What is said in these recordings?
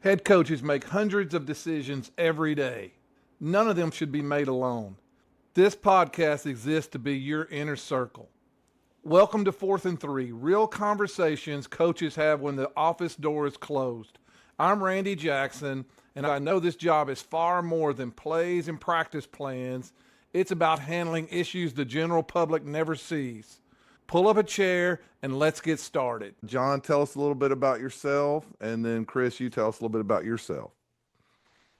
Head coaches make hundreds of decisions every day. None of them should be made alone. This podcast exists to be your inner circle. Welcome to Fourth and Three, real conversations coaches have when the office door is closed. I'm Randy Jackson, and I know this job is far more than plays and practice plans. It's about handling issues the general public never sees. Pull up a chair and let's get started. John, tell us a little bit about yourself, and then Chris, you tell us a little bit about yourself.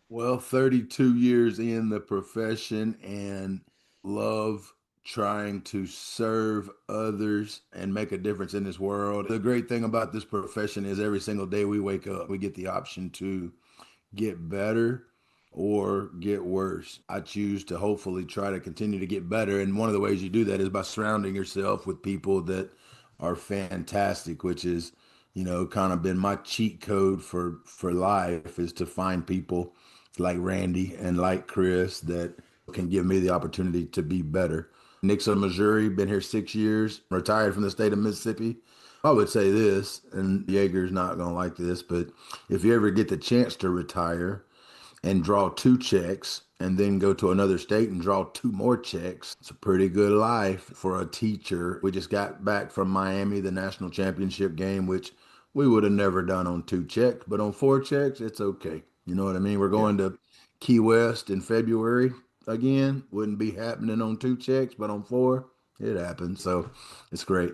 Well, 32 years in the profession and love trying to serve others and make a difference in this world. The great thing about this profession is every single day we wake up, we get the option to get better or get worse. I choose to hopefully try to continue to get better. And one of the ways you do that is by surrounding yourself with people that are fantastic, which is, kind of been my cheat code for life is to find people like Randy and like Chris that can give me the opportunity to be better. Nixon, Missouri, been here 6 years, retired from the state of Mississippi. I would say this, and Yeager's not going to like this, but if you ever get the chance to retire and draw two checks and then go to another state and draw two more checks, it's a pretty good life for a teacher. We just got back from Miami, the national championship game, which we would have never done on two checks, but on four checks, it's okay. You know what I mean? We're going to Key West in February again. Wouldn't be happening on two checks, but on four, it happens. So it's great.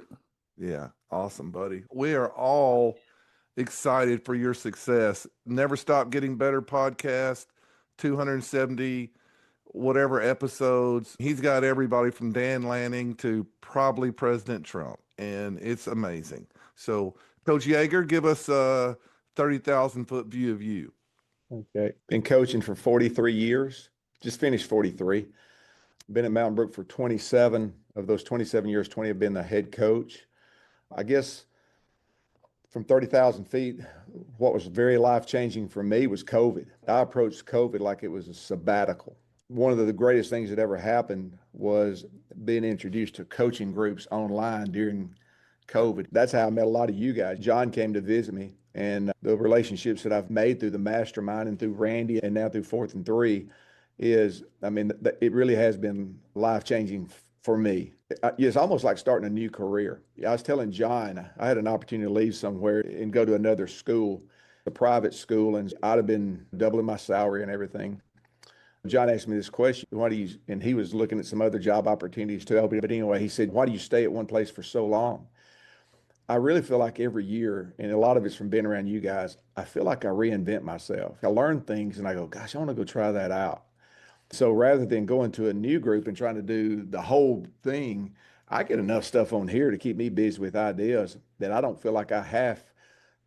Yeah, awesome, buddy. We are all excited for your success. Never Stop Getting Better podcast, 270 whatever episodes. He's got everybody from Dan Lanning to probably President Trump, and it's amazing. So, Coach Yeager, give us a 30,000-foot view of you. Okay. Been coaching for 43 years. Just finished 43. Been at Mountain Brook for 27. Of those 27 years, 20 have been the head coach. I guess from 30,000 feet, what was very life-changing for me was COVID. I approached COVID like it was a sabbatical. One of the greatest things that ever happened was being introduced to coaching groups online during COVID. That's how I met a lot of you guys. John came to visit me, and the relationships that I've made through the mastermind and through Randy and now through Fourth and Three it really has been life-changing for me. It's almost like starting a new career. I was telling John, I had an opportunity to leave somewhere and go to another school, a private school, and I'd have been doubling my salary and everything. John asked me this question, and he was looking at some other job opportunities too. But anyway, he said, why do you stay at one place for so long? I really feel like every year, and a lot of it's from being around you guys, I feel like I reinvent myself. I learn things and I go, gosh, I want to go try that out. So rather than going to a new group and trying to do the whole thing, I get enough stuff on here to keep me busy with ideas that I don't feel like I have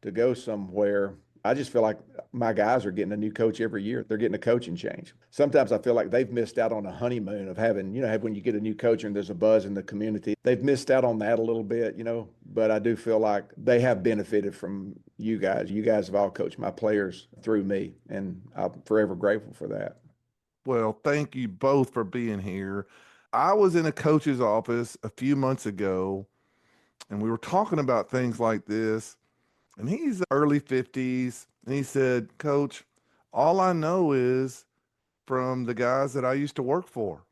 to go somewhere. I just feel like my guys are getting a new coach every year. They're getting a coaching change. Sometimes I feel like they've missed out on a honeymoon of having, when you get a new coach and there's a buzz in the community. They've missed out on that a little bit, but I do feel like they have benefited from you guys. You guys have all coached my players through me, and I'm forever grateful for that. Well, thank you both for being here. I was in a coach's office a few months ago, and we were talking about things like this. And he's early 50s. And he said, Coach, all I know is from the guys that I used to work for.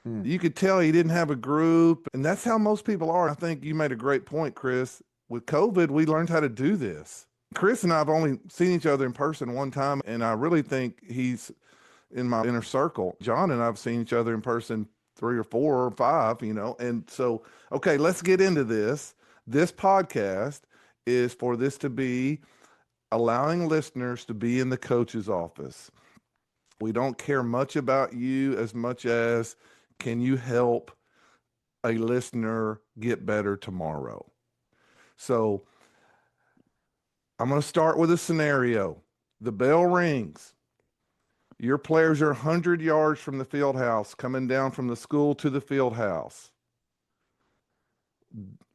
You could tell he didn't have a group. And that's how most people are. I think you made a great point, Chris. With COVID, we learned how to do this. Chris and I have only seen each other in person one time. And I really think he's in my inner circle. John and I have seen each other in person 3 or 4 or 5, And so, okay, let's get into this. This podcast is for this to be allowing listeners to be in the coach's office. We don't care much about you as much as can you help a listener get better tomorrow? So I'm going to start with a scenario. The bell rings. Your players are 100 yards from the field house, coming down from the school to the field house.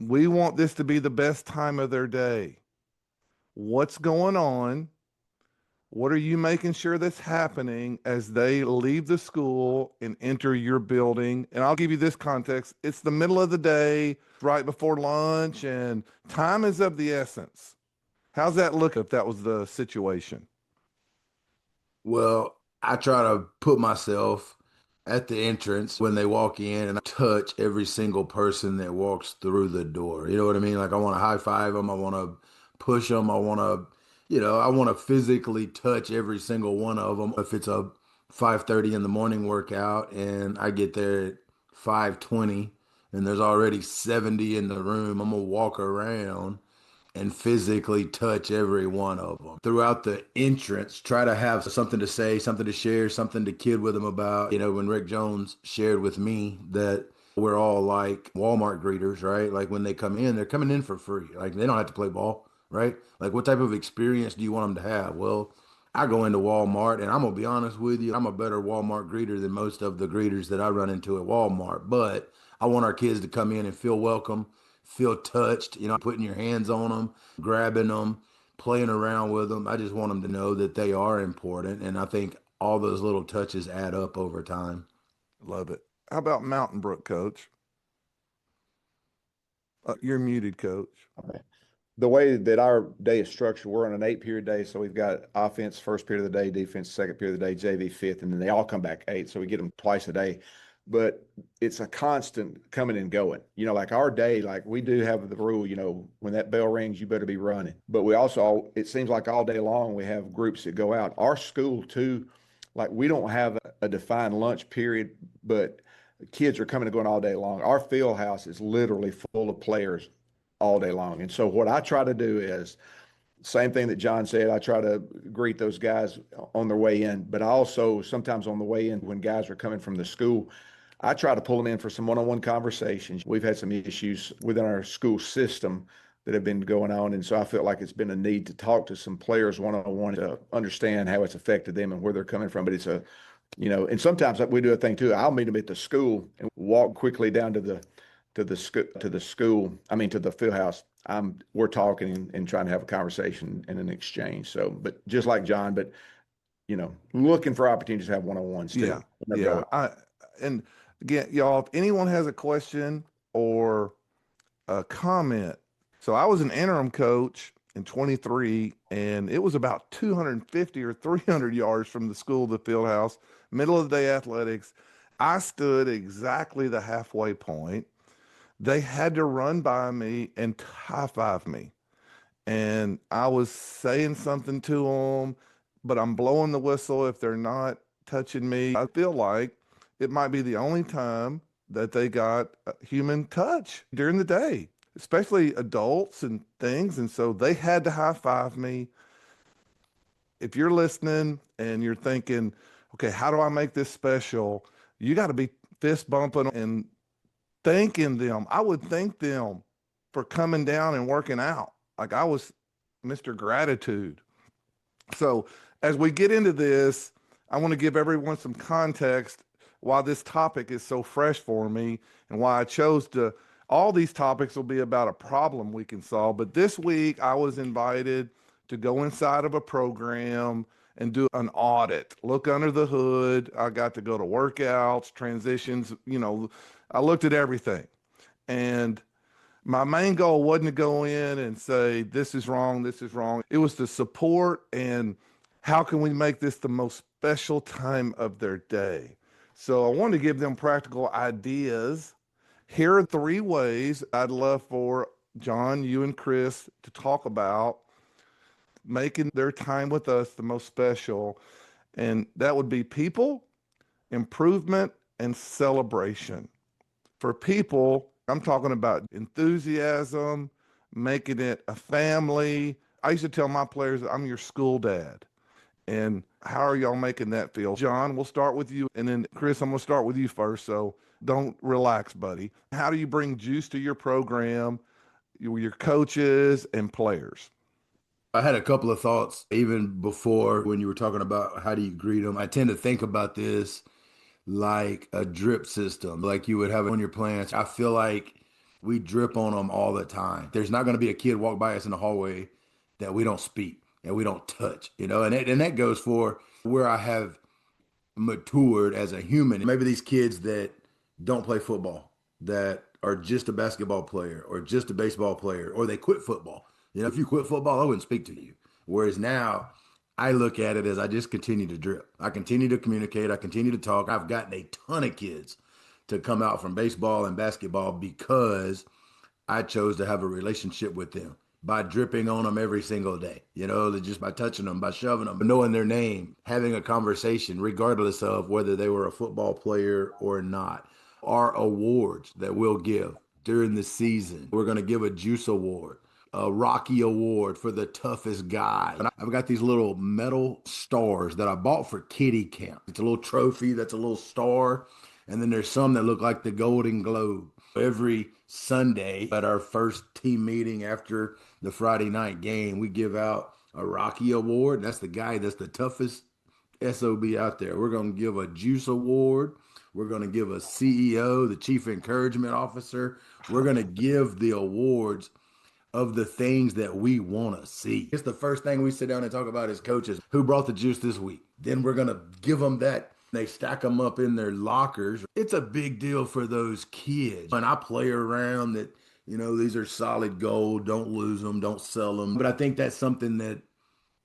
We want this to be the best time of their day. What's going on? What are you making sure that's happening as they leave the school and enter your building? And I'll give you this context. It's the middle of the day, right before lunch, and time is of the essence. How's that look if that was the situation? Well, I try to put myself at the entrance when they walk in and I touch every single person that walks through the door. You know what I mean? Like I want to high five them. I want to push them. I want to physically touch every single one of them. If it's a 5:30 in the morning workout and I get there at 5:20 and there's already 70 in the room, I'm gonna walk around and physically touch every one of them. Throughout the entrance, try to have something to say, something to share, something to kid with them about. When Rick Jones shared with me that we're all like Walmart greeters, right? Like when they come in, they're coming in for free. Like they don't have to play ball, right? Like what type of experience do you want them to have? Well, I go into Walmart and I'm gonna be honest with you, I'm a better Walmart greeter than most of the greeters that I run into at Walmart. But I want our kids to come in and feel welcome, feel touched, putting your hands on them, grabbing them, playing around with them. I just want them to know that they are important. And I think all those little touches add up over time. Love it. How about Mountain Brook, coach? You're muted, coach. Okay. The way that our day is structured, we're on an 8 period day. So we've got offense first period of the day, defense second period of the day, JV fifth, and then they all come back eight. So we get them twice a day. But it's a constant coming and going. Like our day, like we do have the rule, when that bell rings, you better be running. But we also, it seems like all day long, we have groups that go out. Our school, too, like we don't have a defined lunch period, but kids are coming and going all day long. Our field house is literally full of players all day long. And so what I try to do is same thing that John said. I try to greet those guys on their way in, but I also sometimes on the way in when guys are coming from the school, I try to pull them in for some one-on-one conversations. We've had some issues within our school system that have been going on. And so I feel like it's been a need to talk to some players one-on-one to understand how it's affected them and where they're coming from. But and sometimes we do a thing too. I'll meet them at the school and walk quickly down to the school. I mean, to the field house. We're talking and trying to have a conversation and an exchange. So, but just like John, but looking for opportunities to have one-on-ones too. Yeah. Yeah. And again, y'all, if anyone has a question or a comment. So I was an interim coach in 23, and it was about 250 or 300 yards from the school to the field house, middle of the day athletics. I stood exactly the halfway point. They had to run by me and high five me. And I was saying something to them, but I'm blowing the whistle if they're not touching me. I feel like it might be the only time that they got a human touch during the day, especially adults and things. And so they had to high five me. If you're listening and you're thinking, okay, how do I make this special? You got to be fist bumping and thanking them. I would thank them for coming down and working out. Like I was Mr. Gratitude. So as we get into this, I want to give everyone some context why this topic is so fresh for me and why I chose to. All these topics will be about a problem we can solve. But this week, I was invited to go inside of a program and do an audit, look under the hood. I got to go to workouts, transitions, I looked at everything. And my main goal wasn't to go in and say, this is wrong, this is wrong. It was to support and how can we make this the most special time of their day? So I wanted to give them practical ideas. Here are 3 ways I'd love for John, you, and Chris to talk about making their time with us the most special. And that would be people, improvement, and celebration. For people, I'm talking about enthusiasm, making it a family. I used to tell my players, I'm your school dad. And how are y'all making that feel? John, we'll start with you. And then Chris, I'm going to start with you first. So don't relax, buddy. How do you bring juice to your program, your coaches and players? I had a couple of thoughts even before when you were talking about how do you greet them. I tend to think about this like a drip system, like you would have on your plants. I feel like we drip on them all the time. There's not going to be a kid walk by us in the hallway that we don't speak and we don't touch, and that goes for where I have matured as a human. Maybe these kids that don't play football, that are just a basketball player or just a baseball player, or they quit football. If you quit football, I wouldn't speak to you. Whereas now I look at it as I just continue to drip. I continue to communicate. I continue to talk. I've gotten a ton of kids to come out from baseball and basketball because I chose to have a relationship with them by dripping on them every single day, just by touching them, by shoving them, knowing their name, having a conversation, regardless of whether they were a football player or not. Our awards that we'll give during the season, we're going to give a Juice Award, a Rocky Award for the toughest guy. And I've got these little metal stars that I bought for kiddie camp. It's a little trophy that's a little star. And then there's some that look like the Golden Globe. Every Sunday at our first team meeting after the Friday night game, we give out a Rocky Award. That's the guy that's the toughest SOB out there. We're going to give a Juice Award. We're going to give a CEO, the Chief Encouragement Officer. We're going to give the awards of the things that we want to see. It's the first thing we sit down and talk about as coaches. Who brought the juice this week? Then we're going to give them that. They stack them up in their lockers. It's a big deal for those kids. And I play around that, these are solid gold. Don't lose them. Don't sell them. But I think that's something that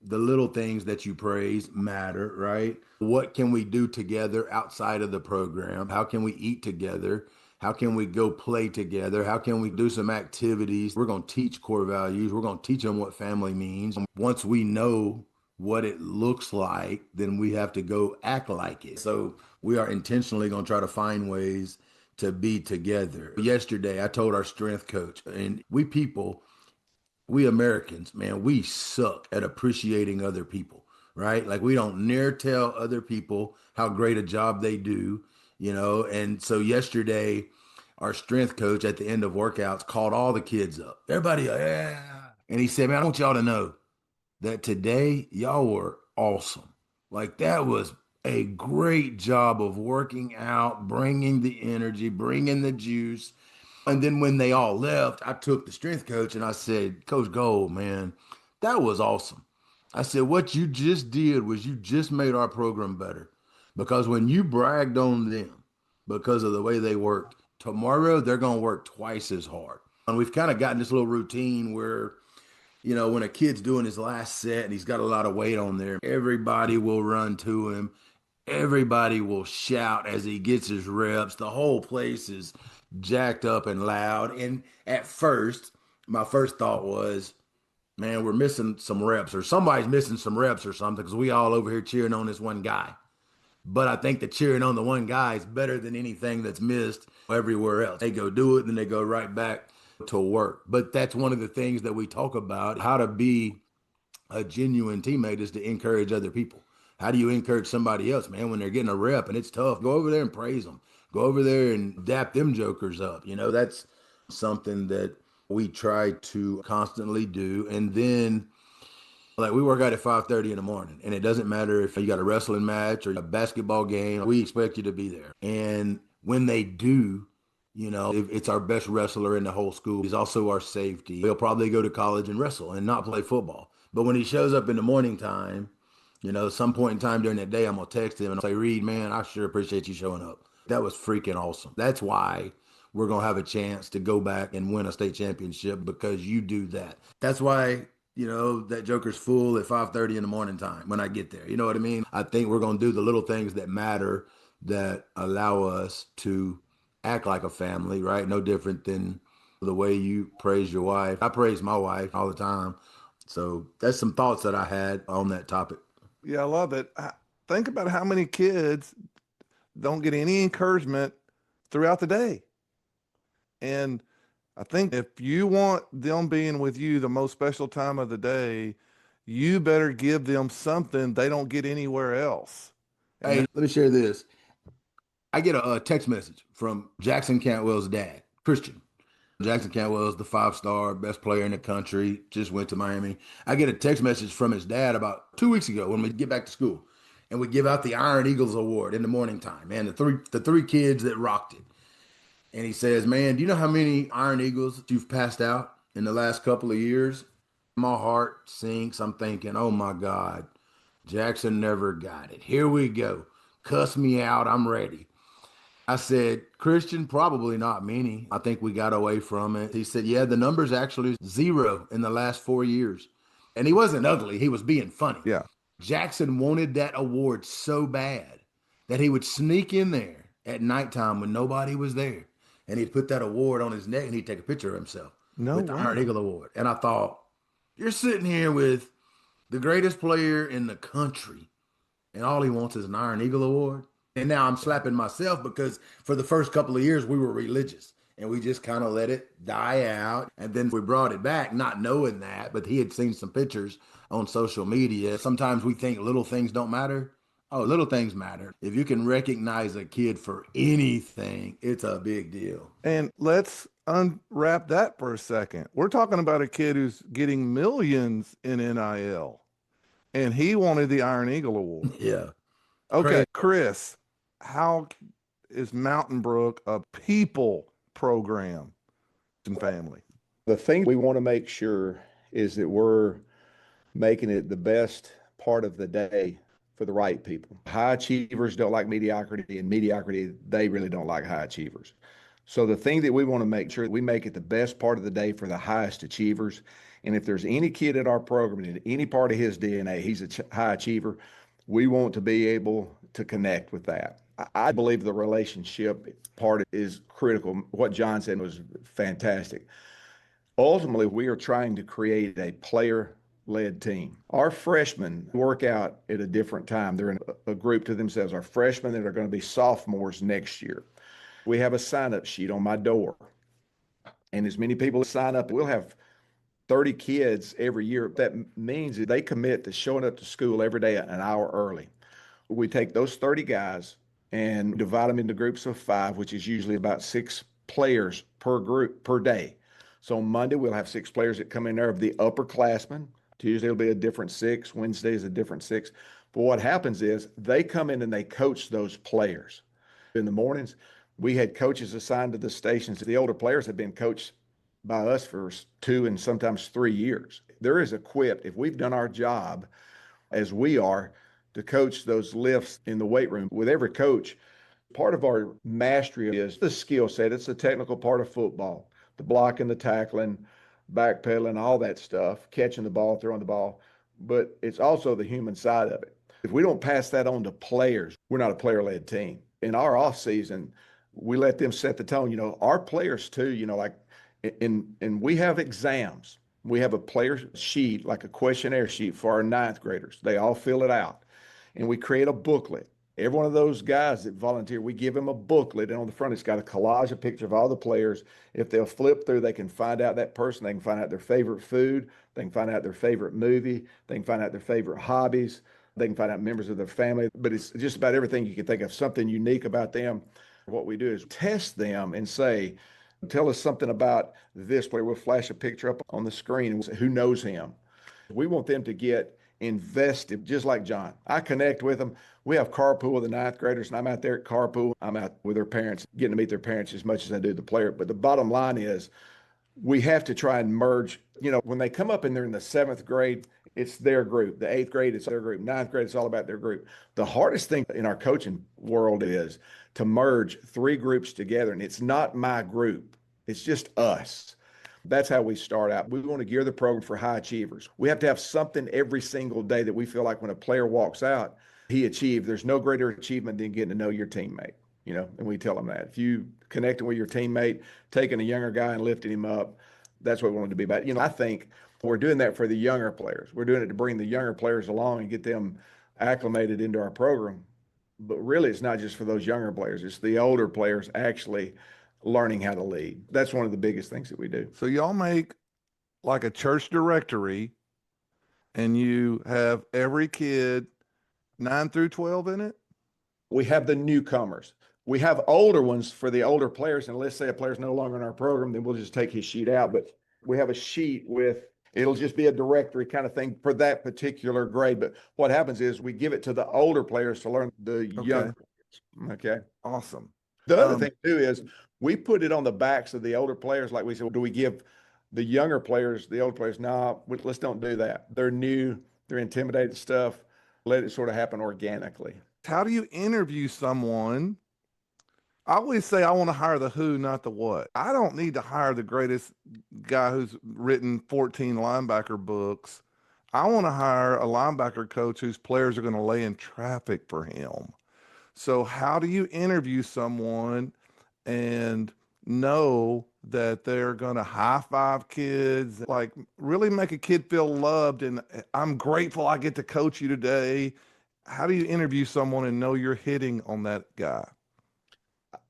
the little things that you praise matter, right? What can we do together outside of the program? How can we eat together? How can we go play together? How can we do some activities? We're going to teach core values. We're going to teach them what family means. Once we know what it looks like, then we have to go act like it. So we are intentionally going to try to find ways to be together. Yesterday, I told our strength coach, and we Americans, man, we suck at appreciating other people, right? Like we don't near tell other people how great a job they do, And so yesterday, our strength coach at the end of workouts called all the kids up. Everybody, yeah. And he said, man, I want y'all to know that today y'all were awesome. Like that was a great job of working out, bringing the energy, bringing the juice. And then when they all left, I took the strength coach and I said, Coach Gold, man, that was awesome. I said, what you just did was you just made our program better. Because when you bragged on them because of the way they worked, tomorrow they're going to work twice as hard. And we've kind of gotten this little routine where, when a kid's doing his last set and he's got a lot of weight on there, everybody will run to him. Everybody will shout as he gets his reps. The whole place is jacked up and loud. And at first, my first thought was, man, we're missing some reps or somebody's missing some reps or something because we all over here cheering on this one guy. But I think the cheering on the one guy is better than anything that's missed everywhere else. They go do it, and then they go right back to work. But that's one of the things that we talk about, how to be a genuine teammate is to encourage other people. How do you encourage somebody else, man, when they're getting a rep and it's tough? Go over there and praise them. Go over there and dap them jokers up. That's something that we try to constantly do. And then like we work out at 5:30 in the morning, and it doesn't matter if you got a wrestling match or a basketball game, we expect you to be there. And when they do, if it's our best wrestler in the whole school. He's also our safety. He'll probably go to college and wrestle and not play football. But when he shows up in the morning time, some point in time during that day, I'm going to text him and say, Reed, man, I sure appreciate you showing up. That was freaking awesome. That's why we're going to have a chance to go back and win a state championship because you do that. That's why, that Joker's full at 5:30 in the morning time when I get there. You know what I mean? I think we're going to do the little things that matter that allow us to act like a family, right? No different than the way you praise your wife. I praise my wife all the time. So that's some thoughts that I had on that topic. Yeah, I love it. Think about how many kids don't get any encouragement throughout the day. And I think if you want them being with you the most special time of the day, you better give them something they don't get anywhere else. Hey, let me share this. I get a text message from Jackson Cantwell's dad, Christian. Jackson Cantwell is the 5-star best player in the country, just went to Miami. I get a text message from his dad about 2 weeks ago when we get back to school. And we give out the Iron Eagles Award in the morning time, man, the three kids that rocked it. And he says, man, do you know how many Iron Eagles you've passed out in the last couple of years? My heart sinks. I'm thinking, oh my God, Jackson never got it. Here we go. Cuss me out. I'm ready. I said, Christian, probably not many. I think we got away from it. He said, yeah, the number's actually 0 in the last 4 years. And he wasn't ugly. He was being funny. Yeah. Jackson wanted that award so bad that he would sneak in there at nighttime when nobody was there. And he'd put that award on his neck and he'd take a picture of himself No with the Iron way. Eagle Award. And I thought, you're sitting here with the greatest player in the country, and all he wants is an Iron Eagle Award. And now I'm slapping myself because for the first couple of years we were religious and we just kind of let it die out. And then we brought it back, not knowing that, but he had seen some pictures on social media. Sometimes we think little things don't matter. Oh, little things matter. If you can recognize a kid for anything, it's a big deal. And let's unwrap that for a second. We're talking about a kid who's getting millions in NIL, and he wanted the Iron Eagle Award. Yeah. Okay, Crazy. Chris, how is Mountain Brook a people program and family? The thing we want to make sure is that we're making it the best part of the day for the right people. High achievers don't like mediocrity, and mediocrity, they really don't like high achievers. So the thing that we want to make sure that we make it the best part of the day for the highest achievers. And if there's any kid at our program, in any part of his DNA, he's a high achiever, we want to be able to connect with that. I believe the relationship part is critical. What John said was fantastic. Ultimately, we are trying to create a player-led team. Our freshmen work out at a different time. They're in a group to themselves. Our freshmen that are going to be sophomores next year. We have a sign-up sheet on my door. And as many people sign up, we'll have 30 kids every year. That means that they commit to showing up to school every day an hour early. We take those 30 guys and divide them into groups of 5, which is usually about 6 players per group per day. So on Monday, we'll have 6 players that come in there of the upperclassmen. Tuesday will be a different 6. Wednesday is a different 6. But what happens is they come in and they coach those players. In the mornings, we had coaches assigned to the stations. The older players had been coached by us for 2 and sometimes 3 years. They're as equipped, if we've done our job as we are, to coach those lifts in the weight room. With every coach, part of our mastery is the skill set. It's the technical part of football, the blocking, the tackling, backpedaling, all that stuff, catching the ball, throwing the ball. But it's also the human side of it. If we don't pass that on to players, we're not a player-led team. In our off season, we let them set the tone. Our players too, like and we have exams. We have a player sheet, like a questionnaire sheet for our 9th graders. They all fill it out. And we create a booklet. Every one of those guys that volunteer, we give them a booklet, and on the front it's got a collage, a picture of all the players. If they'll flip through, they can find out that person. They can find out their favorite food. They can find out their favorite movie. They can find out their favorite hobbies. They can find out members of their family. But it's just about everything you can think of, something unique about them. What we do is test them and say, tell us something about this player. We'll flash a picture up on the screen and we'll say, who knows him? We want them to get invested, just like John. I connect with them. We have carpool with the 9th graders, and I'm out there at carpool. I'm out with their parents, getting to meet their parents as much as I do the player. But the bottom line is we have to try and merge. When they come up and they're in the 7th grade, it's their group. The 8th grade, it's their group. 9th grade, it's all about their group. The hardest thing in our coaching world is to merge 3 groups together, and it's not my group. It's just us. That's how we start out. We want to gear the program for high achievers. We have to have something every single day that we feel like when a player walks out, he achieved. There's no greater achievement than getting to know your teammate, and we tell them that. If you connecting with your teammate, taking a younger guy and lifting him up, that's what we want it to be about. I think we're doing that for the younger players. We're doing it to bring the younger players along and get them acclimated into our program. But really, it's not just for those younger players. It's the older players actually learning how to lead. That's one of the biggest things that we do. So y'all make like a church directory, and you have every kid 9 through 12 in it? We have the newcomers. We have older ones for the older players. And let's say a player's no longer in our program, then we'll just take his sheet out. But we have a sheet it'll just be a directory kind of thing for that particular grade. But what happens is we give it to the older players to learn the younger players. Okay. Awesome. The other thing too is we put it on the backs of the older players. Like we said, do we give the younger players, the older players? No, let's don't do that. They're new. They're intimidated stuff. Let it sort of happen organically. How do you interview someone? I always say I want to hire the who, not the what. I don't need to hire the greatest guy who's written 14 linebacker books. I want to hire a linebacker coach whose players are going to lay in traffic for him. So, how do you interview someone and know that they're going to high five kids, like really make a kid feel loved? And I'm grateful I get to coach you today. How do you interview someone and know you're hitting on that guy?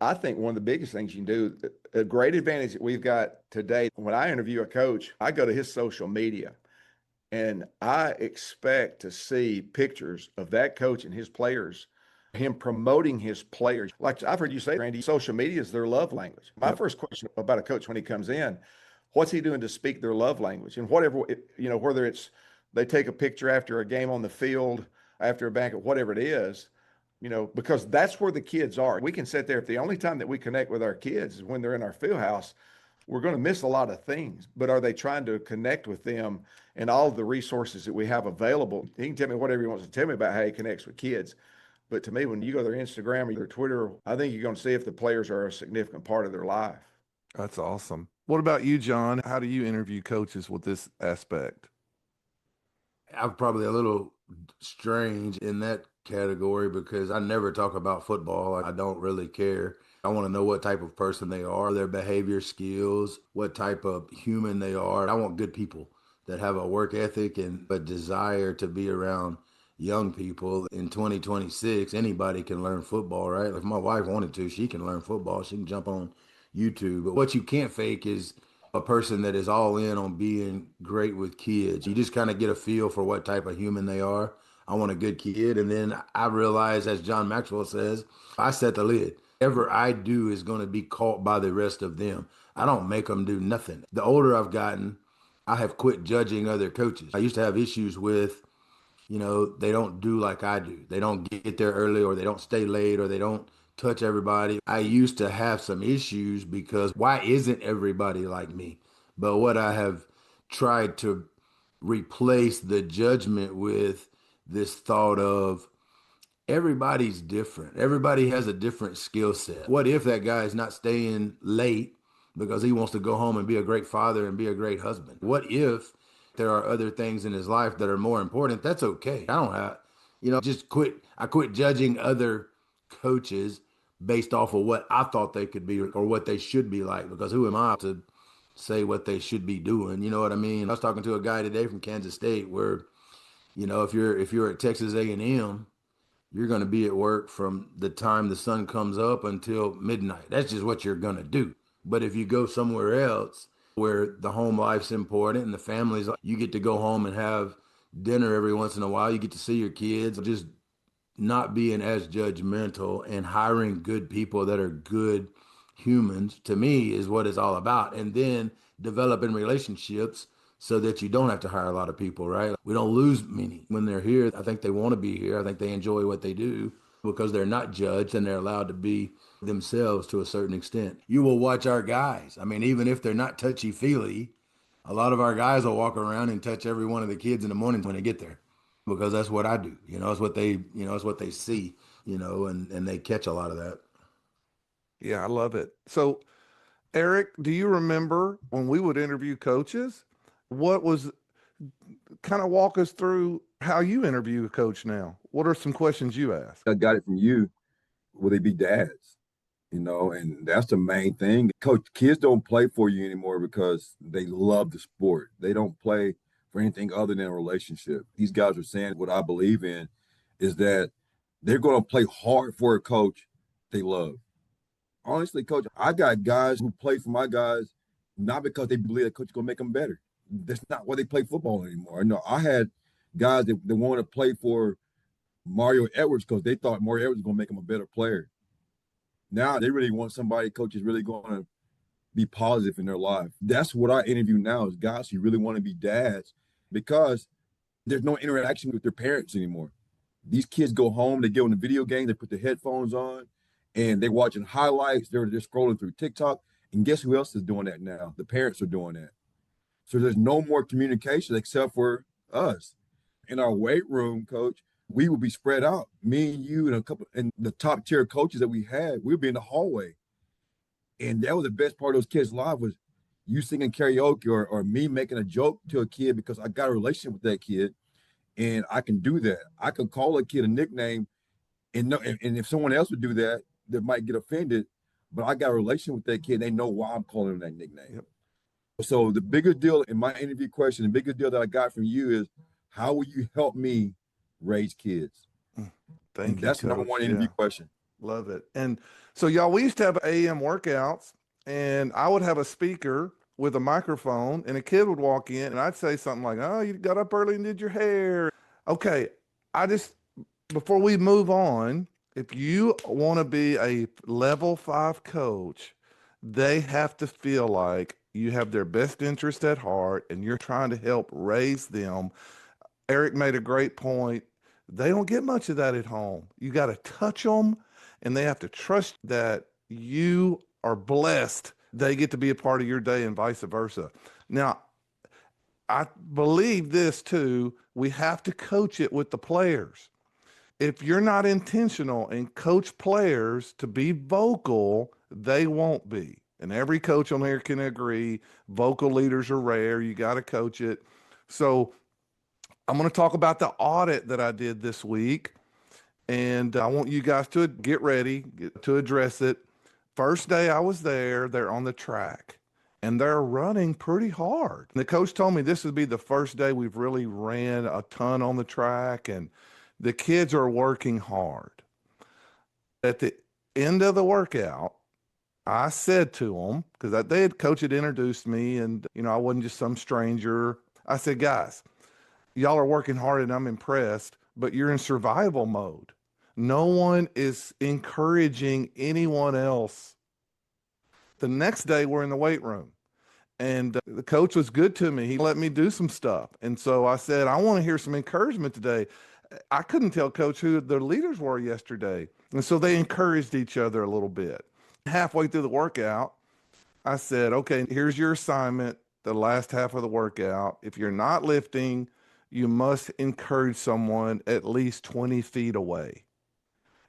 I think one of the biggest things you can do, a great advantage that we've got today, when I interview a coach, I go to his social media and I expect to see pictures of that coach and his players, him promoting his players. Like I've heard you say, Randy, social media is their love language. My Yep. first question about a coach when he comes in, what's he doing to speak their love language? And whatever, whether it's they take a picture after a game on the field, after a banquet, whatever it is, because that's where the kids are. We can sit there. If the only time that we connect with our kids is when they're in our field house, we're going to miss a lot of things. But are they trying to connect with them and all of the resources that we have available? He can tell me whatever he wants to tell me about how he connects with kids. But to me, when you go to their Instagram or their Twitter, I think you're going to see if the players are a significant part of their life. That's awesome. What about you, John? How do you interview coaches with this aspect? I'm probably a little strange in that category because I never talk about football. I don't really care. I want to know what type of person they are, their behavior skills, what type of human they are. I want good people that have a work ethic and a desire to be around young people. In 2026, anybody can learn football, right? If my wife wanted to, she can learn football. She can jump on YouTube. But what you can't fake is a person that is all in on being great with kids. You just kind of get a feel for what type of human they are. I want a good kid. And then I realize, as John Maxwell says, I set the lid. Whatever I do is going to be caught by the rest of them. I don't make them do nothing. The older I've gotten, I have quit judging other coaches. I used to have issues with, they don't do like I do. They don't get there early, or they don't stay late, or they don't touch everybody. I used to have some issues because why isn't everybody like me? But what I have tried to replace the judgment with this thought of everybody's different. Everybody has a different skill set. What if that guy is not staying late because he wants to go home and be a great father and be a great husband? What if there are other things in his life that are more important? That's okay. I don't have, just quit. I quit judging other coaches based off of what I thought they could be or what they should be like, because who am I to say what they should be doing? You know what I mean? I was talking to a guy today from Kansas State where, if you're at Texas A&M, you're going to be at work from the time the sun comes up until midnight. That's just what you're going to do. But if you go somewhere else where the home life's important and the families, you get to go home and have dinner every once in a while. You get to see your kids. Just not being as judgmental and hiring good people that are good humans, to me, is what it's all about. And then developing relationships so that you don't have to hire a lot of people, right? We don't lose many when they're here. I think they want to be here. I think they enjoy what they do because they're not judged and they're allowed to be themselves to a certain extent. You will watch our guys. I mean, even if they're not touchy feely, a lot of our guys will walk around and touch every one of the kids in the morning when they get there, because that's what I do. It's what it's what they see, and they catch a lot of that. Yeah, I love it. So, Eric, do you remember when we would interview coaches? What was kind of walk us through how you interview a coach now? What are some questions you ask? I got it from you. Will they be dads? And that's the main thing. Coach, kids don't play for you anymore because they love the sport. They don't play for anything other than a relationship. These guys are saying what I believe in is that they're going to play hard for a coach they love. Honestly, coach, I got guys who play for my guys not because they believe that coach is going to make them better. That's not why they play football anymore. No, I had guys that wanted to play for Mario Edwards because they thought Mario Edwards was going to make them a better player. Now they really want somebody, coach, is really going to be positive in their life. That's what I interview now, is guys who really want to be dads, because there's no interaction with their parents anymore. These kids go home, they get on the video game, they put the headphones on, and they're watching highlights. They're scrolling through TikTok. And guess who else is doing that now? The parents are doing that. So there's no more communication except for us. In our weight room, coach, we would be spread out. Me and you and a couple and the top tier coaches that we had, we'd be in the hallway. And that was the best part of those kids' lives, was you singing karaoke or me making a joke to a kid because I got a relationship with that kid and I can do that. I can call a kid a nickname and no, and if someone else would do that, they might get offended. But I got a relation with that kid. They know why I'm calling him that nickname. Yep. So the biggest deal in my interview question, the biggest deal that I got from you is, how will you help me raise kids? And Thank you, that's the number Coach. one Yeah. interview question. Love it. And so, y'all, we used to have AM workouts, and I would have a speaker with a microphone, and a kid would walk in, and I'd say something like, "Oh, you got up early and did your hair." Okay. I just, before we move on, if you want to be a level 5 coach, they have to feel like you have their best interest at heart and you're trying to help raise them. Eric made a great point. They don't get much of that at home. You got to touch them and they have to trust that you are blessed. They get to be a part of your day and vice versa. Now, I believe this too. We have to coach it with the players. If you're not intentional and coach players to be vocal, they won't be. And every coach on here can agree vocal leaders are rare. You got to coach it. So I'm going to talk about the audit that I did this week. And I want you guys to get ready to address it. First day I was there, they're on the track and they're running pretty hard. The coach told me this would be the first day we've really ran a ton on the track and the kids are working hard. At the end of the workout, I said to them, because coach had introduced me and, I wasn't just some stranger. I said, guys, y'all are working hard and I'm impressed, but you're in survival mode. No one is encouraging anyone else. The next day, we're in the weight room. And the coach was good to me. He let me do some stuff. And so I said, I want to hear some encouragement today. I couldn't tell coach who the leaders were yesterday. And so they encouraged each other a little bit. Halfway through the workout, I said, okay, here's your assignment, the last half of the workout. If you're not lifting, you must encourage someone at least 20 feet away.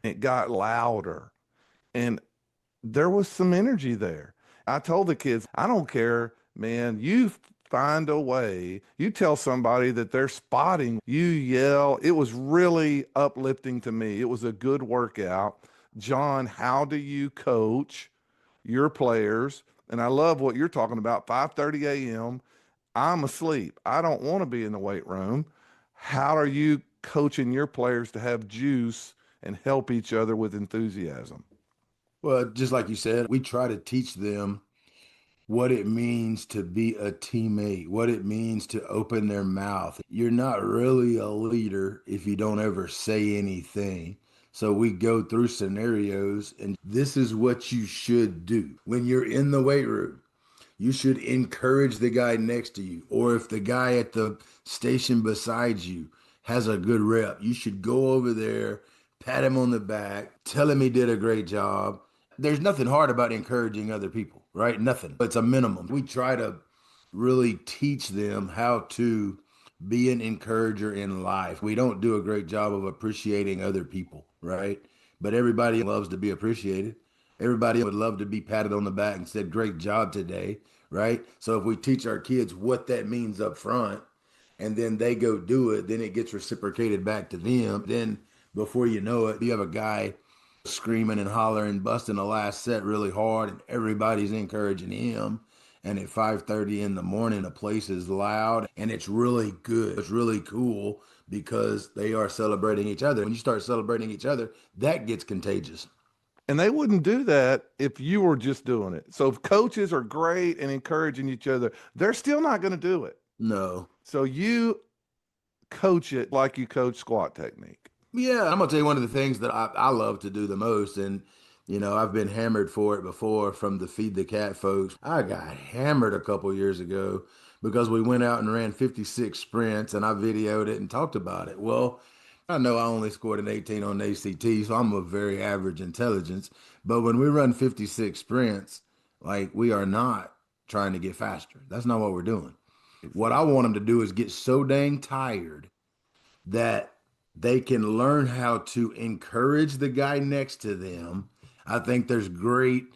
It got louder and there was some energy there. I told the kids, I don't care, man, you find a way. You tell somebody that they're spotting, you yell. It was really uplifting to me. It was a good workout. John, how do you coach your players? And I love what you're talking about, 5:30 a.m. I'm asleep. I don't want to be in the weight room. How are you coaching your players to have juice and help each other with enthusiasm? Well, just like you said, we try to teach them what it means to be a teammate, what it means to open their mouth. You're not really a leader if you don't ever say anything. So we go through scenarios, and this is what you should do when you're in the weight room. You should encourage the guy next to you. Or if the guy at the station beside you has a good rep, you should go over there, pat him on the back, tell him he did a great job. There's nothing hard about encouraging other people, right? Nothing. It's a minimum. We try to really teach them how to be an encourager in life. We don't do a great job of appreciating other people, right? But everybody loves to be appreciated. Everybody would love to be patted on the back and said, great job today, right? So if we teach our kids what that means up front and then they go do it, then it gets reciprocated back to them. Then before you know it, you have a guy screaming and hollering, busting the last set really hard, and everybody's encouraging him. And at 5:30 in the morning, the place is loud and it's really good. It's really cool because they are celebrating each other. When you start celebrating each other, that gets contagious. And they wouldn't do that if you were just doing it. So if coaches are great and encouraging each other, they're still not going to do it. No. So you coach it like you coach squat technique. Yeah, I'm gonna tell you one of the things that I love to do the most, and I've been hammered for it before from the Feed the Cat folks. I got hammered a couple years ago because we went out and ran 56 sprints, and I videoed it and talked about it. Well, I know I only scored an 18 on ACT, so I'm a very average intelligence. But when we run 56 sprints, like we are not trying to get faster. That's not what we're doing. What I want them to do is get so dang tired that they can learn how to encourage the guy next to them. I think there's great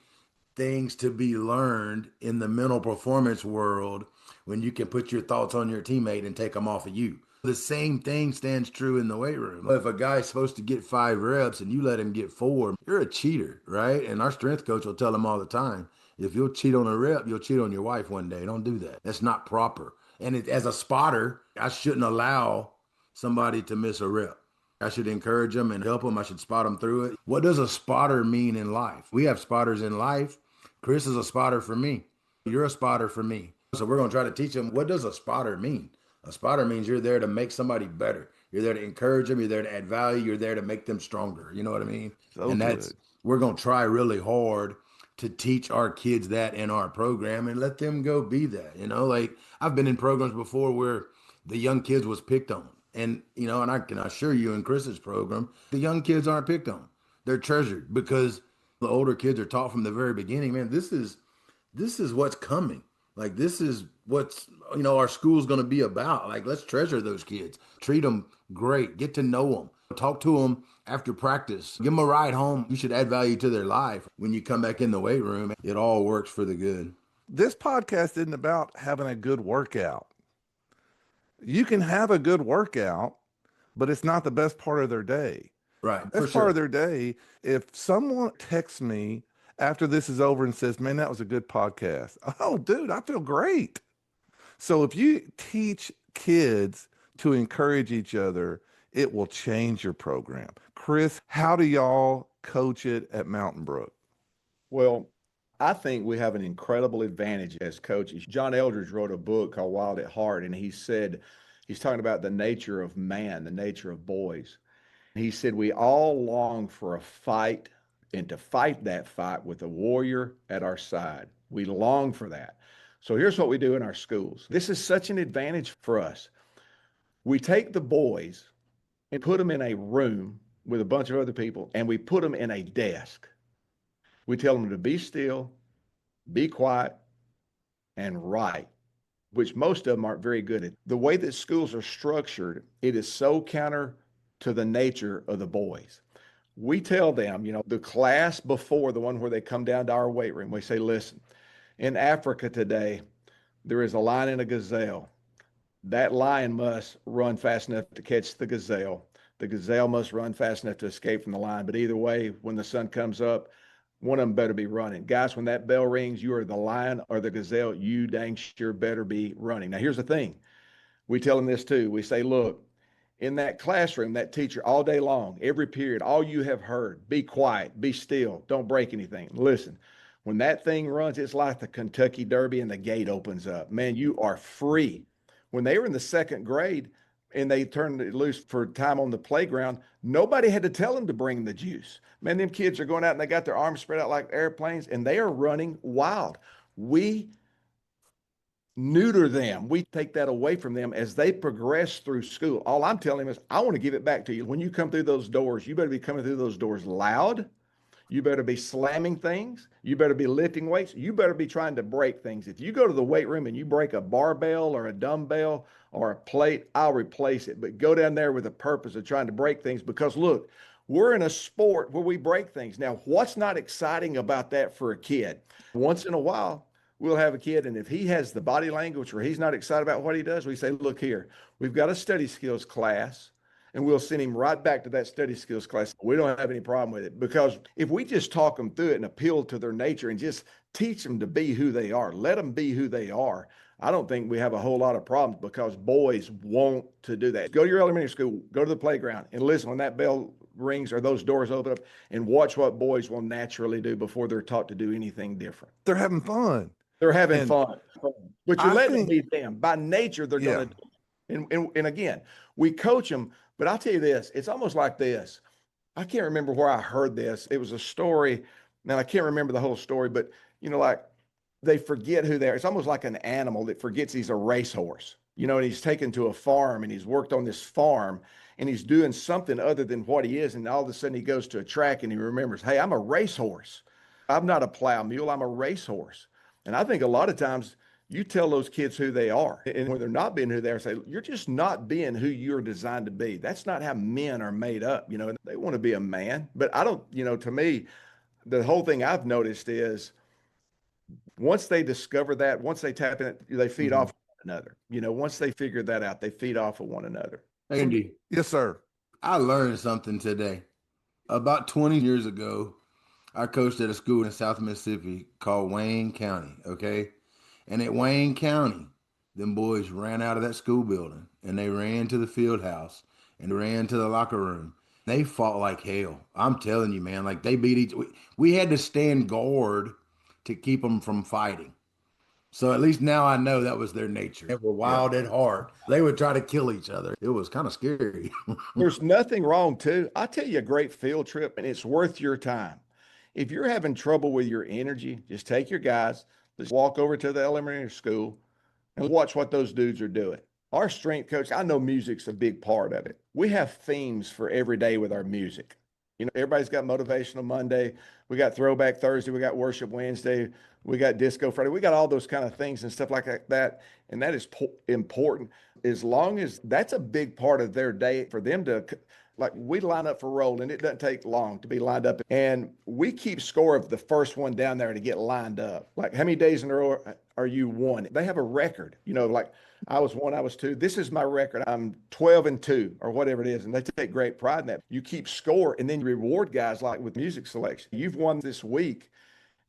things to be learned in the mental performance world when you can put your thoughts on your teammate and take them off of you. The same thing stands true in the weight room. If a guy's supposed to get 5 reps and you let him get 4, you're a cheater, right? And our strength coach will tell him all the time, if you'll cheat on a rep, you'll cheat on your wife one day. Don't do that. That's not proper. And as a spotter, I shouldn't allow somebody to miss a rep. I should encourage them and help them. I should spot them through it. What does a spotter mean in life? We have spotters in life. Chris is a spotter for me. You're a spotter for me. So we're going to try to teach them, what does a spotter mean? A spotter means you're there to make somebody better. You're there to encourage them. You're there to add value. You're there to make them stronger. You know what I mean? So And good. we're going to try really hard to teach our kids that in our program and let them go be that. Like I've been in programs before where the young kids was picked on. And I can assure you in Chris's program, the young kids aren't picked on. They're treasured because the older kids are taught from the very beginning, man, this is what's coming. Like this is what's our school's going to be about. Like let's treasure those kids. Treat them great. Get to know them. Talk to them after practice. Give them a ride home. You should add value to their life. When you come back in the weight room, it all works for the good. This podcast isn't about having a good workout. You can have a good workout, but it's not the best part of their day. Right. Best part of their day, if someone texts me after this is over and says, man, that was a good podcast. Oh, dude, I feel great. So if you teach kids to encourage each other, it will change your program. Chris, how do y'all coach it at Mountain Brook? Well, I think we have an incredible advantage as coaches. John Eldridge wrote a book called Wild at Heart, and he said, he's talking about the nature of man, the nature of boys. He said, we all long for a fight and to fight that fight with a warrior at our side. We long for that. So here's what we do in our schools. This is such an advantage for us. We take the boys and put them in a room with a bunch of other people, and we put them in a desk. We tell them to be still, be quiet, and write, which most of them aren't very good at. The way that schools are structured, it is so counter to the nature of the boys. We tell them, the class before the one where they come down to our weight room, we say, listen, in Africa today, there is a lion and a gazelle. That lion must run fast enough to catch the gazelle. The gazelle must run fast enough to escape from the lion. But either way, when the sun comes up, one of them better be running. Guys, when that bell rings, you are the lion or the gazelle. You dang sure better be running. Now, here's the thing. We tell them this too. We say, look, in that classroom, that teacher all day long, every period, all you have heard, be quiet, be still, don't break anything. Listen, when that thing runs, it's like the Kentucky Derby and the gate opens up. Man, you are free. When they were in the second grade and they turned it loose for time on the playground, nobody had to tell them to bring the juice. Man, them kids are going out and they got their arms spread out like airplanes and they are running wild. We neuter them. We take that away from them as they progress through school. All I'm telling them is, I want to give it back to you. When you come through those doors, you better be coming through those doors loud. You better be slamming things. You better be lifting weights. You better be trying to break things. If you go to the weight room and you break a barbell or a dumbbell or a plate, I'll replace it. But go down there with the purpose of trying to break things because look, we're in a sport where we break things. Now, what's not exciting about that for a kid? Once in a while, we'll have a kid, and if he has the body language where he's not excited about what he does, we say, look here, we've got a study skills class, and we'll send him right back to that study skills class. We don't have any problem with it because if we just talk them through it and appeal to their nature and just teach them to be who they are, let them be who they are, I don't think we have a whole lot of problems because boys want to do that. Go to your elementary school, go to the playground, and listen when that bell rings or those doors open up and watch what boys will naturally do before they're taught to do anything different. They're having fun. They're having And fun. But you're I letting them think, be them. By nature, they're yeah, going to do it. And again, we coach them, but I'll tell you this, it's almost like this. I can't remember where I heard this. It was a story. Now, I can't remember the whole story, but, like they forget who they are. It's almost like an animal that forgets he's a racehorse, and he's taken to a farm and he's worked on this farm and he's doing something other than what he is. And all of a sudden he goes to a track and he remembers, hey, I'm a racehorse. I'm not a plow mule. I'm a racehorse. And I think a lot of times you tell those kids who they are. And when they're not being who they are, say, you're just not being who you're designed to be. That's not how men are made up. They want to be a man. But I don't, to me, the whole thing I've noticed is Once they discover that, once they tap in, they feed Mhm. off one another. Once they figure that out, they feed off of one another. Andy, Yes, sir. I learned something today. About 20 years ago, I coached at a school in South Mississippi called Wayne County, okay? And at Wayne County, them boys ran out of that school building and they ran to the field house and ran to the locker room. They fought like hell. I'm telling you, man, like they beat we had to stand guard to keep them from fighting. So at least now I know that was their nature. They were Yeah. wild at heart. They would try to kill each other. It was kind of scary. There's nothing wrong, too. I'll tell you a great field trip, and it's worth your time. If you're having trouble with your energy, just take your guys, let's walk over to the elementary school and watch what those dudes are doing. Our strength coach, I know music's a big part of it. We have themes for every day with our music. Everybody's got motivational Monday. We got throwback Thursday. We got worship Wednesday. We got disco Friday. We got all those kind of things and stuff like that. And that is important as long as that's a big part of their day for them to, like, we line up for roll and it doesn't take long to be lined up. And we keep score of the first one down there to get lined up. Like, how many days in a row are you one? They have a record, like I was one, I was two. This is my record. I'm 12-2 or whatever it is. And they take great pride in that. You keep score and then you reward guys like with music selection. You've won this week.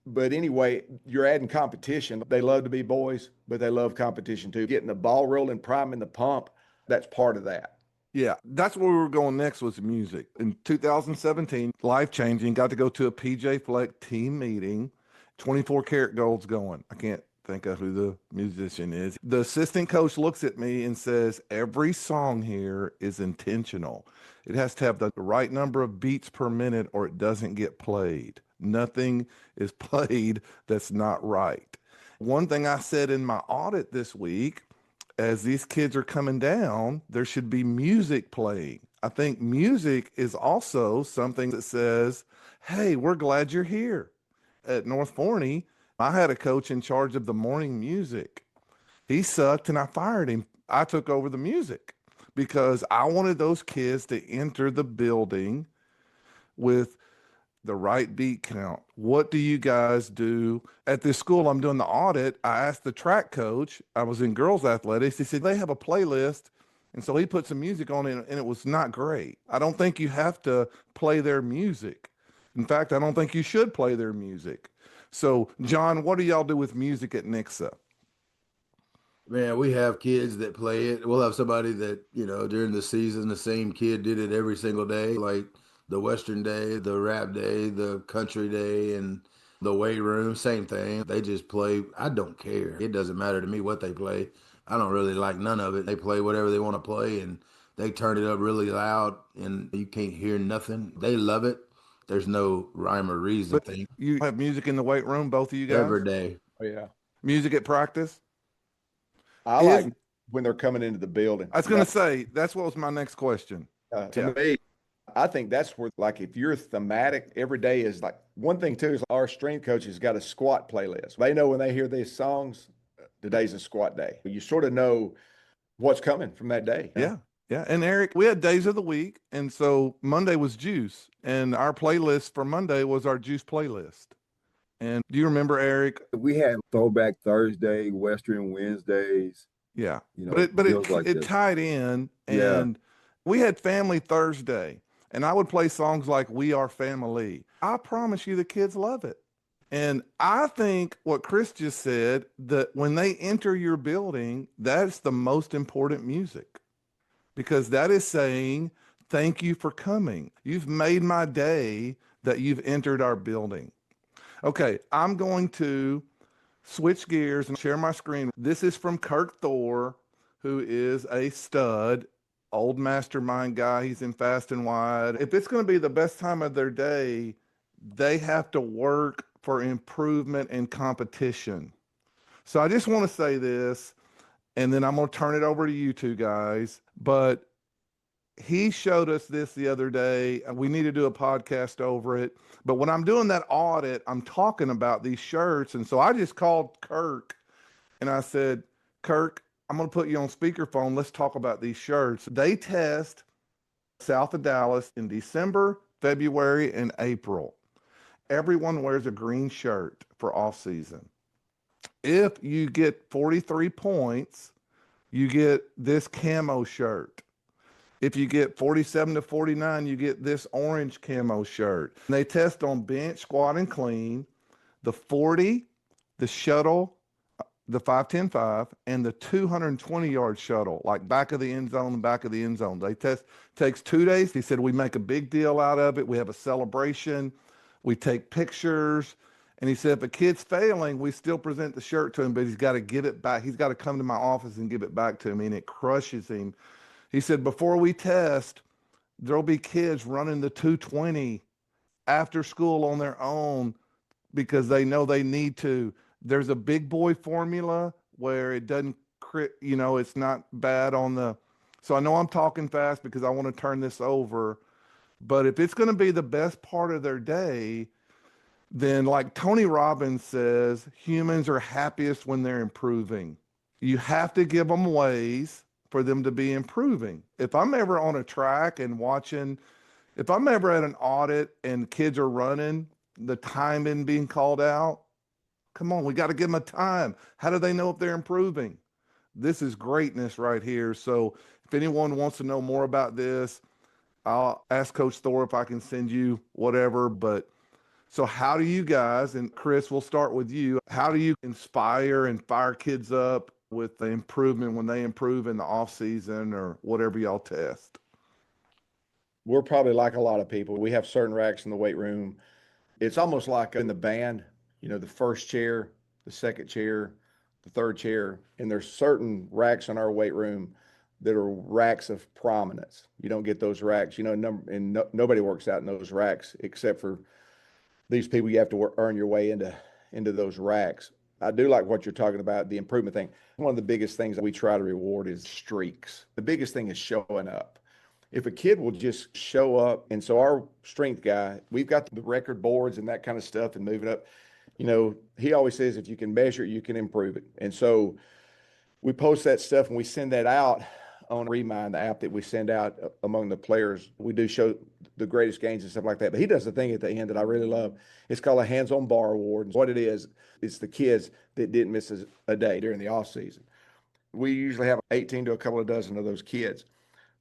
But anyway, you're adding competition. They love to be boys, but they love competition too. Getting the ball rolling, priming the pump, that's part of that. Yeah, that's where we were going next was music. In 2017, life-changing, got to go to a PJ Fleck team meeting, 24 karat gold's going. I can't think of who the musician is. The assistant coach looks at me and says, every song here is intentional. It has to have the right number of beats per minute or it doesn't get played. Nothing is played that's not right. One thing I said in my audit this week, as these kids are coming down, there should be music playing. I think music is also something that says, hey, we're glad you're here. At North Forney, I had a coach in charge of the morning music. He sucked and I fired him. I took over the music because I wanted those kids to enter the building with the right beat count. What do you guys do at this school? I'm doing the audit. I asked the track coach, I was in girls athletics. He said they have a playlist. And so he put some music on it and it was not great. I don't think you have to play their music. In fact, I don't think you should play their music. So, John, what do y'all do with music at Nixa? Man, we have kids that play it. We'll have somebody that, during the season, the same kid did it every single day, like the Western day, the rap day, the country day, and the weight room, same thing. They just play. I don't care. It doesn't matter to me what they play. I don't really like none of it. They play whatever they want to play and they turn it up really loud and you can't hear nothing. They love it. There's no rhyme or reason But thing you have music in the weight room, both of you guys? every day. Oh, yeah. Music at practice? I Is like when they're coming into the building. I was going to say, that's what was my next question. To Yeah. me, I think that's where, like, if you're thematic, every day is like one thing too is our strength coaches got a squat playlist. They know when they hear these songs, today's a squat day. You sort of know what's coming from that day. Yeah. Yeah. And Eric, we had days of the week. And so Monday was juice. And our playlist for Monday was our juice playlist. And do you remember, Eric? We had Throwback Thursday, Western Wednesdays, Yeah. you know, But deals it like it this. tied in. Yeah. And we had Family Thursday. And I would play songs like We Are Family. I promise you the kids love it. And I think what Chris just said, that when they enter your building, that's the most important music because that is saying, thank you for coming. You've made my day that you've entered our building. Okay, I'm going to switch gears and share my screen. This is from Kirk Thor, who is a stud, old mastermind guy. He's in Fast and Wide. If it's going to be the best time of their day, they have to work for improvement and competition. So I just want to say this, and then I'm going to turn it over to you two guys. But he showed us this the other day. We need to do a podcast over it. But when I'm doing that audit, I'm talking about these shirts. And so I just called Kirk and I said, Kirk, I'm going to put you on speakerphone. Let's talk about these shirts. They test south of Dallas in December, February, and April. Everyone wears a green shirt for off season. If you get 43 points, you get this camo shirt. If you get 47 to 49, you get this orange camo shirt. And they test on bench, squat, and clean, the 40, the shuttle, the 5-10-5, and the 220-yard shuttle, like back of the end zone, back of the end zone. They test, takes 2 days. He said, we make a big deal out of it. We have a celebration. We take pictures. And he said, if a kid's failing, we still present the shirt to him, but he's got to give it back. He's got to come to my office and give it back to me. And it crushes him. He said, before we test, there'll be kids running the 220 after school on their own because they know they need to. There's a big boy formula where it doesn't, it's not bad on the. So I know I'm talking fast because I want to turn this over. But if it's going to be the best part of their day, then like Tony Robbins says, humans are happiest when they're improving. You have to give them ways for them to be improving. If I'm ever on a track and watching, if I'm ever at an audit and kids are running, the timing being called out, come on, we got to give them a time. How do they know if they're improving? This is greatness right here. So if anyone wants to know more about this, I'll ask Coach Thor if I can send you whatever. But so how do you guys, and Chris, we'll start with you. How do you inspire and fire kids up with the improvement when they improve in the off season or whatever y'all test? We're probably like a lot of people. We have certain racks in the weight room. It's almost like in the band, the first chair, the second chair, the third chair, and there's certain racks in our weight room that are racks of prominence. You don't get those racks, nobody works out in those racks except for these people. You have to earn your way into those racks. I do like what you're talking about, the improvement thing. One of the biggest things that we try to reward is streaks. The biggest thing is showing up. If a kid will just show up, and so our strength guy, we've got the record boards and that kind of stuff and move it up. He always says, if you can measure it, you can improve it. And so we post that stuff and we send that out on Remind, the app that we send out among the players. We do show the greatest gains and stuff like that. But he does the thing at the end that I really love. It's called a hands-on bar award. And what it is, it's the kids that didn't miss a day during the off season. We usually have 18 to a couple of dozen of those kids.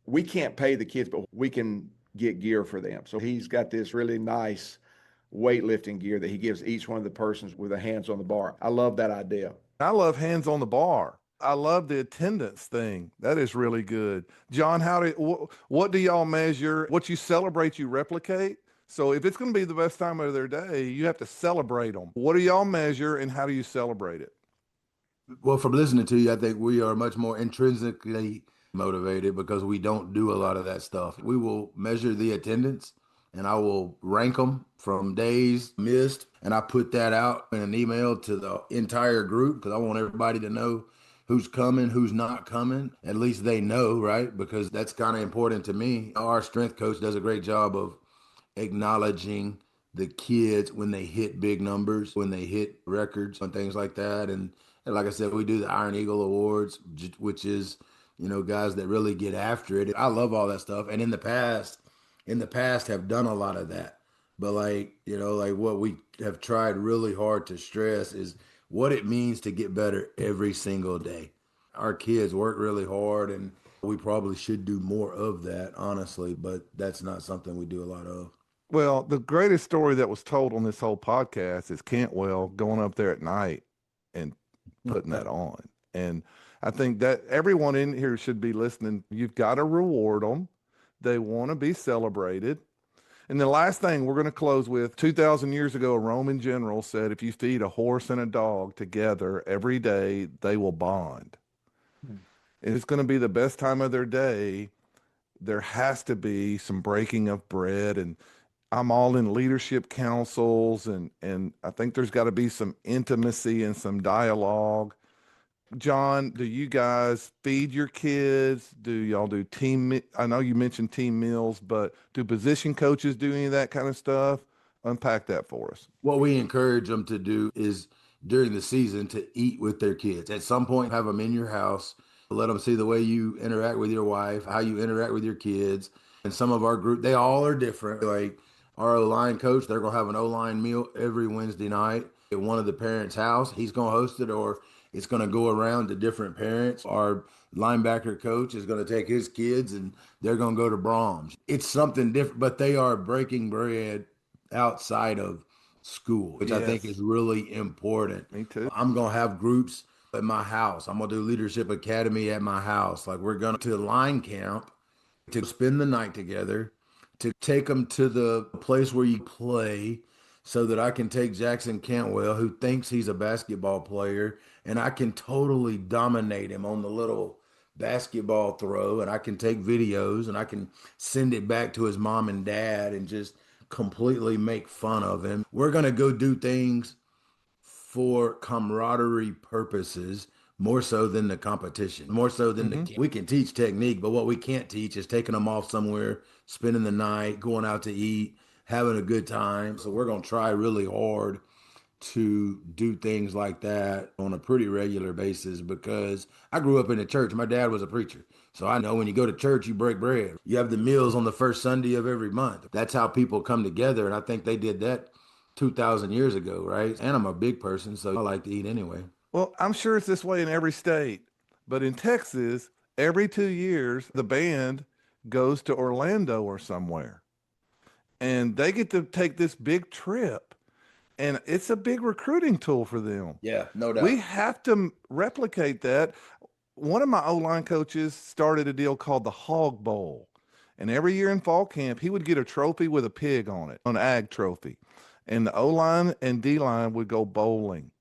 We can't pay the kids, but we can get gear for them. So he's got this really nice weightlifting gear that he gives each one of the persons with a hands on the bar. I love that idea. I love hands on the bar. I love the attendance thing. That is really good. John, what do y'all measure? What you celebrate, you replicate. So if it's going to be the best time of their day, you have to celebrate them. What do y'all measure and how do you celebrate it? Well, from listening to you, I think we are much more intrinsically motivated because we don't do a lot of that stuff. We will measure the attendance and I will rank them from days missed. And I put that out in an email to the entire group because I want everybody to know who's coming, who's not coming. At least they know, right? Because that's kind of important to me. Our strength coach does a great job of acknowledging the kids when they hit big numbers, when they hit records and things like that. And like I said, we do the Iron Eagle Awards, which is, guys that really get after it. I love all that stuff. And in the past have done a lot of that. But like what we have tried really hard to stress is what it means to get better every single day. Our kids work really hard and we probably should do more of that, honestly, but that's not something we do a lot of. Well, the greatest story that was told on this whole podcast is Cantwell going up there at night and putting that on. And I think that everyone in here should be listening. You've got to reward them. They want to be celebrated. And the last thing we're going to close with, 2,000 years ago, a Roman general said, if you feed a horse and a dog together every day, they will bond. And it's going to be the best time of their day. There has to be some breaking of bread. And I'm all in leadership councils. And I think there's got to be some intimacy and some dialogue. John, do you guys feed your kids? Do y'all do I know you mentioned team meals, but do position coaches do any of that kind of stuff? Unpack that for us. What we encourage them to do is during the season to eat with their kids. At some point, have them in your house, let them see the way you interact with your wife, how you interact with your kids. And some of our group, they all are different. Like our O-line coach, they're going to have an O-line meal every Wednesday night. at one of the parents' house. He's going to host it, or it's going to go around to different parents. Our linebacker coach is going to take his kids and they're going to go to Brahms. It's something different, but they are breaking bread outside of school, which I think is Yes, really important. me too. I'm going to have groups at my house. I'm going to do Leadership Academy at my house. Like, we're going to line camp to spend the night together, to take them to the place where you play, so that I can take Jackson Cantwell, who thinks he's a basketball player, and I can totally dominate him on the little basketball throw. And I can take videos and I can send it back to his mom and dad and just completely make fun of him. We're going to go do things for camaraderie purposes, more so than the competition, more so than Hmm. we can teach technique, but what we can't teach is taking them off somewhere, spending the night, going out to eat, having a good time. So we're going to try really hard to do things like that on a pretty regular basis, because I grew up in the church. My dad was a preacher. So I know when you go to church, you break bread. You have the meals on the first Sunday of every month. That's how people come together. And I think they did that 2,000 years ago, right? And I'm a big person, so I like to eat anyway. Well, I'm sure it's this way in every state, but in Texas, every 2 years, the band goes to Orlando or somewhere, and they get to take this big trip, and it's a big recruiting tool for them. Yeah, no We doubt. have to replicate that. One of my O line coaches started a deal called the Hog Bowl. And every year in fall camp, he would get a trophy with a pig on it, an ag trophy. And the O line and D line would go bowling.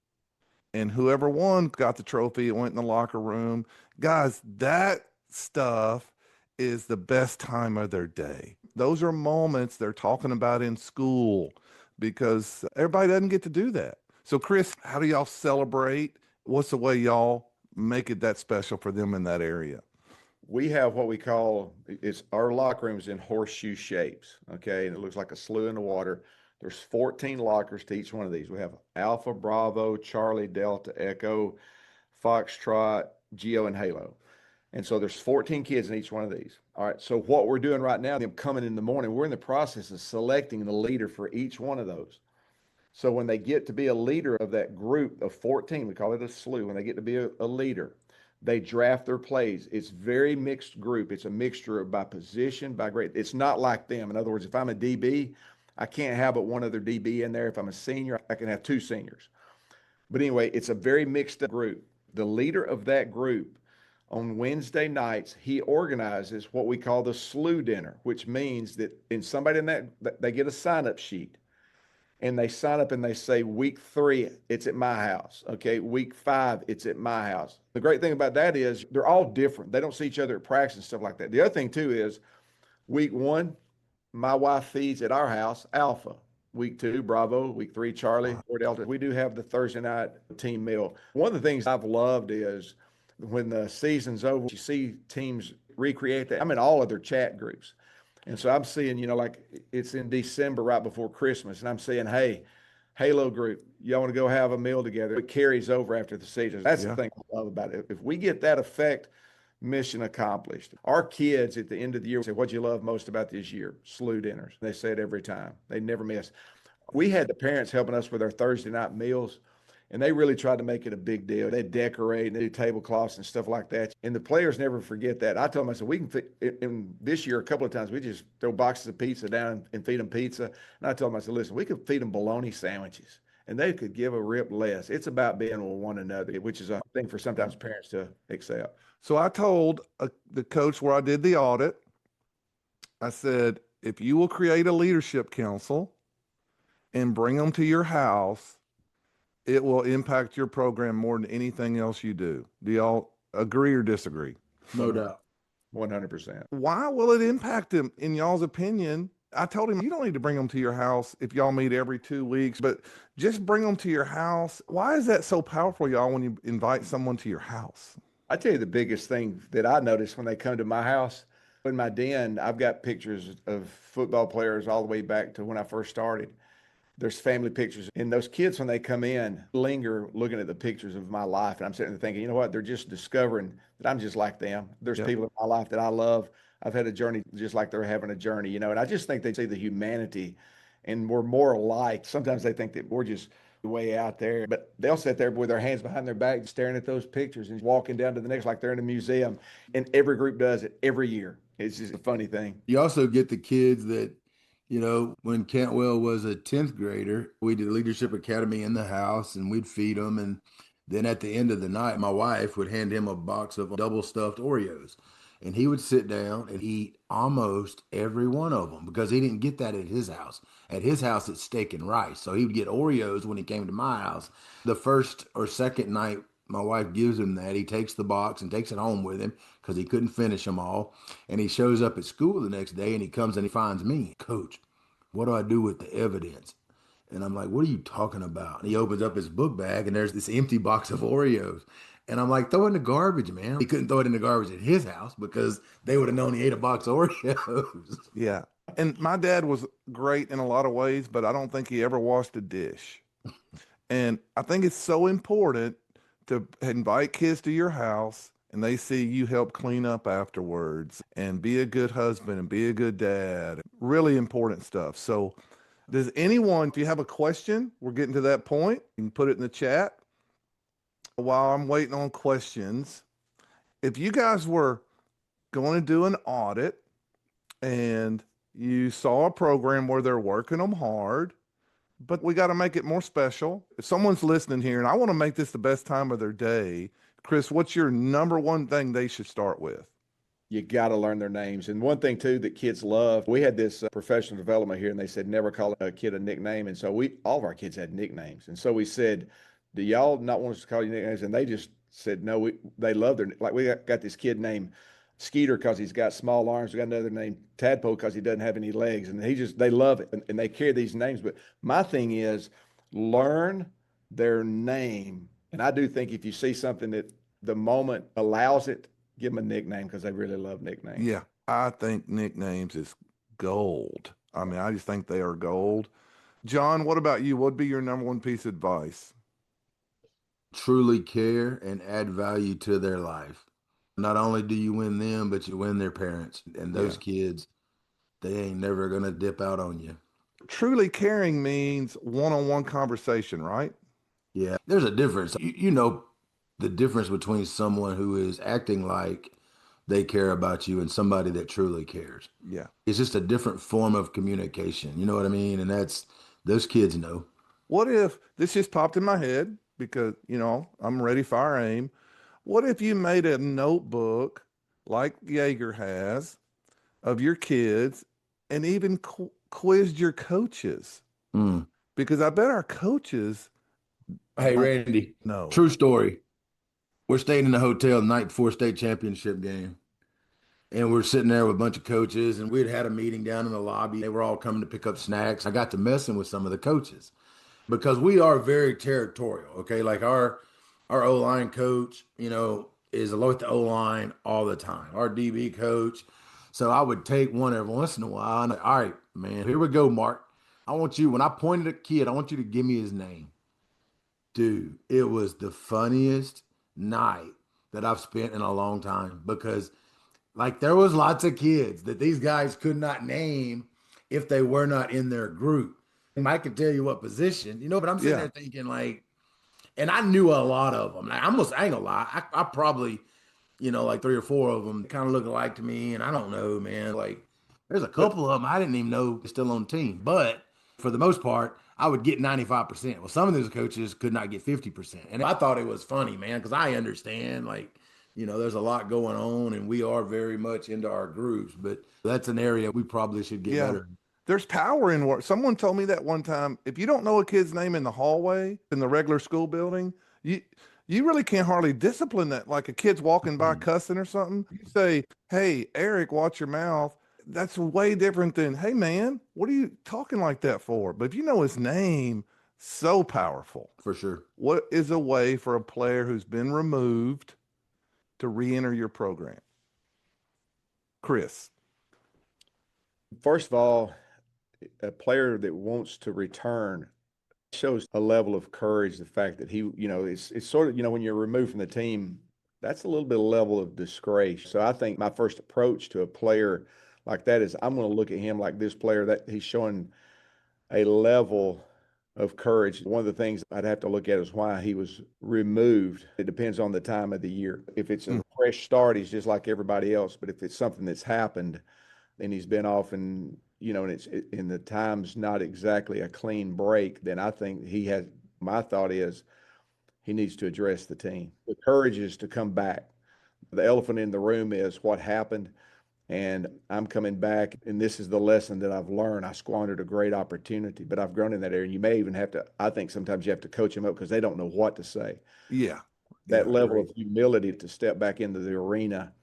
And whoever won got the trophy. It went in the locker room. Guys, that stuff is the best time of their day. Those are moments they're talking about in school because everybody doesn't get to do that. So, Chris, how do y'all celebrate? What's the way y'all make it that special for them in that area? We have what we call, it's our locker rooms in horseshoe shapes. Okay. And it looks like a slough in the water. There's 14 lockers to each one of these. We have Alpha, Bravo, Charlie, Delta, Echo, Foxtrot, Geo, and Halo. And so there's 14 kids in each one of these. All right. So what we're doing right now, them coming in the morning, we're in the process of selecting the leader for each one of those. So when they get to be a leader of that group of 14, we call it a slew. When they get to be a leader, they draft their plays. It's very mixed group. It's a mixture of by position, by grade. It's not like them. In other words, if I'm a DB, I can't have but one other DB in there. If I'm a senior, I can have two seniors. But anyway, it's a very mixed up group. The leader of that group on Wednesday nights, he organizes what we call the slew dinner, which means that in somebody in that they get a sign up sheet and they sign up and they say, week 3, it's at my house. Okay. Week 5, it's at my house. The great thing about that is they're all different. They don't see each other at practice and stuff like that. The other thing, too, is week 1, my wife feeds at our house Alpha. Week 2, Bravo. Week 3, Charlie or Delta. We do have the Thursday night team meal. One of the things I've loved is when the season's over, you see teams recreate that. I'm in all of their chat groups. And so I'm seeing, like it's in December right before Christmas, and I'm saying, hey, Halo group, y'all want to go have a meal together? It carries over after the season. That's the Yeah. thing I love about it. If we get that effect, mission accomplished. Our kids at the end of the year say, what'd you love most about this year? Slew dinners. They say it every time. They never miss. We had the parents helping us with our Thursday night meals, and they really tried to make it a big deal. They decorate and they do tablecloths and stuff like that. And the players never forget that. I told them, I said, we can fit in this year a couple of times. We just throw boxes of pizza down and feed them pizza. And I told them, I said, listen, we could feed them bologna sandwiches and they could give a rip less. It's about being with one another, which is a thing for sometimes parents to accept. So I told the coach where I did the audit, I said, if you will create a leadership council and bring them to your house, it will impact your program more than anything else you do. Do y'all agree or disagree? No doubt. 100%. Why will it impact them, in y'all's opinion? I told him, you don't need to bring them to your house if y'all meet every 2 weeks, but just bring them to your house. Why is that so powerful, y'all, when you invite someone to your house? I tell you the biggest thing that I notice when they come to my house, in my den, I've got pictures of football players all the way back to when I first started. There's family pictures. And those kids, when they come in, linger looking at the pictures of my life. And I'm sitting there thinking, you know what? They're just discovering that I'm just like them. There's Yeah. people in my life that I love. I've had a journey just like they're having a journey, and I just think they see the humanity and we're more alike. Sometimes they think that way out there, but they'll sit there with their hands behind their back staring at those pictures and walking down to the next like they're in a museum. And every group does it every year. It's just a funny thing. You also get the kids that, when Cantwell was a 10th grader, we did leadership academy in the house and we'd feed them. And then at the end of the night, my wife would hand him a box of double stuffed Oreos. And he would sit down and eat almost every one of them because he didn't get that at his house. At his house, it's steak and rice. So he would get Oreos when he came to my house. The first or second night, my wife gives him that. He takes the box and takes it home with him because he couldn't finish them all. And he shows up at school the next day and he comes and he finds me, Coach, what do I do with the evidence? And I'm like, what are you talking about? And he opens up his book bag and there's this empty box of Oreos. And I'm like, throw it in the garbage, man. He couldn't throw it in the garbage at his house because they would have known he ate a box of Oreos. Yeah. And my dad was great in a lot of ways, but I don't think he ever washed a dish. And I think it's so important to invite kids to your house and they see you help clean up afterwards and be a good husband and be a good dad. Really important stuff. So does anyone, if you have a question, we're getting to that point, you can put it in the chat. While I'm waiting on questions, if you guys were going to do an audit and you saw a program where they're working them hard, but we got to make it more special. If someone's listening here and I want to make this the best time of their day, Chris, what's your number one thing they should start with? You got to learn their names. And one thing too that kids love, we had this professional development here and they said never call a kid a nickname. And so all of our kids had nicknames. And so we said, do y'all not want us to call you nicknames? And they just said, no, they love like we got this kid named Skeeter because he's got small arms. We got another named Tadpole because he doesn't have any legs. And they love it. And they carry these names. But my thing is learn their name. And I do think if you see something that the moment allows it, give them a nickname because they really love nicknames. Yeah, I think nicknames is gold. I mean, I just think they are gold. John, what about you? What would be your number one piece of advice? Truly care and add value to their life. Not only do you win them, but you win their parents. And those kids, they ain't never going to dip out on you. Truly caring means one-on-one conversation, right? Yeah, there's a difference. You know the difference between someone who is acting like they care about you and somebody that truly cares. Yeah. It's just a different form of communication. You know what I mean? And those kids know. What if this just popped in my head because, I'm ready, fire, aim. What if you made a notebook like Yeager has of your kids and even quizzed your coaches? Because I bet our coaches. Hey, Randy. No. True story. We're staying in the hotel the night before state championship game. And we're sitting there with a bunch of coaches and we'd had a meeting down in the lobby. They were all coming to pick up snacks. I got to messing with some of the coaches because we are very territorial. Okay. Like our O-line coach, is with the O-line all the time. Our DB coach. So I would take one every once in a while and all right, man, here we go, Mark. I want you, when I pointed at a kid, I want you to give me his name. Dude, it was the funniest night that I've spent in a long time because there was lots of kids that these guys could not name if they were not in their group. And I could tell you what position, but I'm sitting there thinking and I knew a lot of them. I ain't gonna lie. I probably, 3 or 4 of them kind of look alike to me. And I don't know, man, there's a couple of them I didn't even know still on the team, but for the most part, I would get 95%. Well, some of those coaches could not get 50%. And I thought it was funny, man, because I understand, there's a lot going on and we are very much into our groups, but that's an area we probably should get better. There's power in work. Someone told me that one time, if you don't know a kid's name in the hallway in the regular school building, you really can't hardly discipline that. Like a kid's walking by cussing or something. You say, hey, Eric, watch your mouth. That's way different than, hey, man, what are you talking like that for? But if you know his name, so powerful. For sure. What is a way for a player who's been removed to re-enter your program? Chris. First of all, a player that wants to return shows a level of courage, the fact that he, it's sort of, when you're removed from the team, that's a little bit of level of disgrace. So I think my first approach to a player like that is I'm going to look at him like this player that he's showing a level of courage. One of the things I'd have to look at is why he was removed. It depends on the time of the year. If it's a fresh start, he's just like everybody else. But if it's something that's happened and he's been off and, and in the time's not exactly a clean break, then I think my thought is he needs to address the team. The courage is to come back. The elephant in the room is what happened. And I'm coming back, and this is the lesson that I've learned. I squandered a great opportunity, but I've grown in that area. And you may even have to, I think sometimes you have to coach them up because they don't know what to say. Yeah. That level of humility to step back into the arena.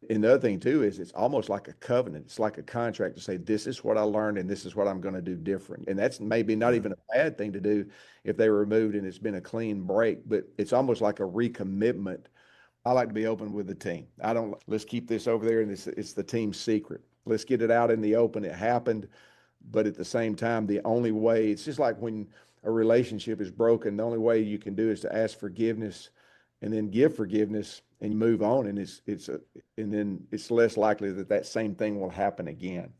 And the other thing, too, is it's almost like a covenant. It's like a contract to say, this is what I learned, and this is what I'm going to do different. And that's maybe not even a bad thing to do if they were removed and it's been a clean break, but it's almost like a recommitment. I like to be open with the team. Let's keep this over there, and it's the team's secret. Let's get it out in the open. It happened, but at the same time, the only way, it's just like when a relationship is broken, the only way you can do is to ask forgiveness and then give forgiveness and move on. And and then it's less likely that same thing will happen again.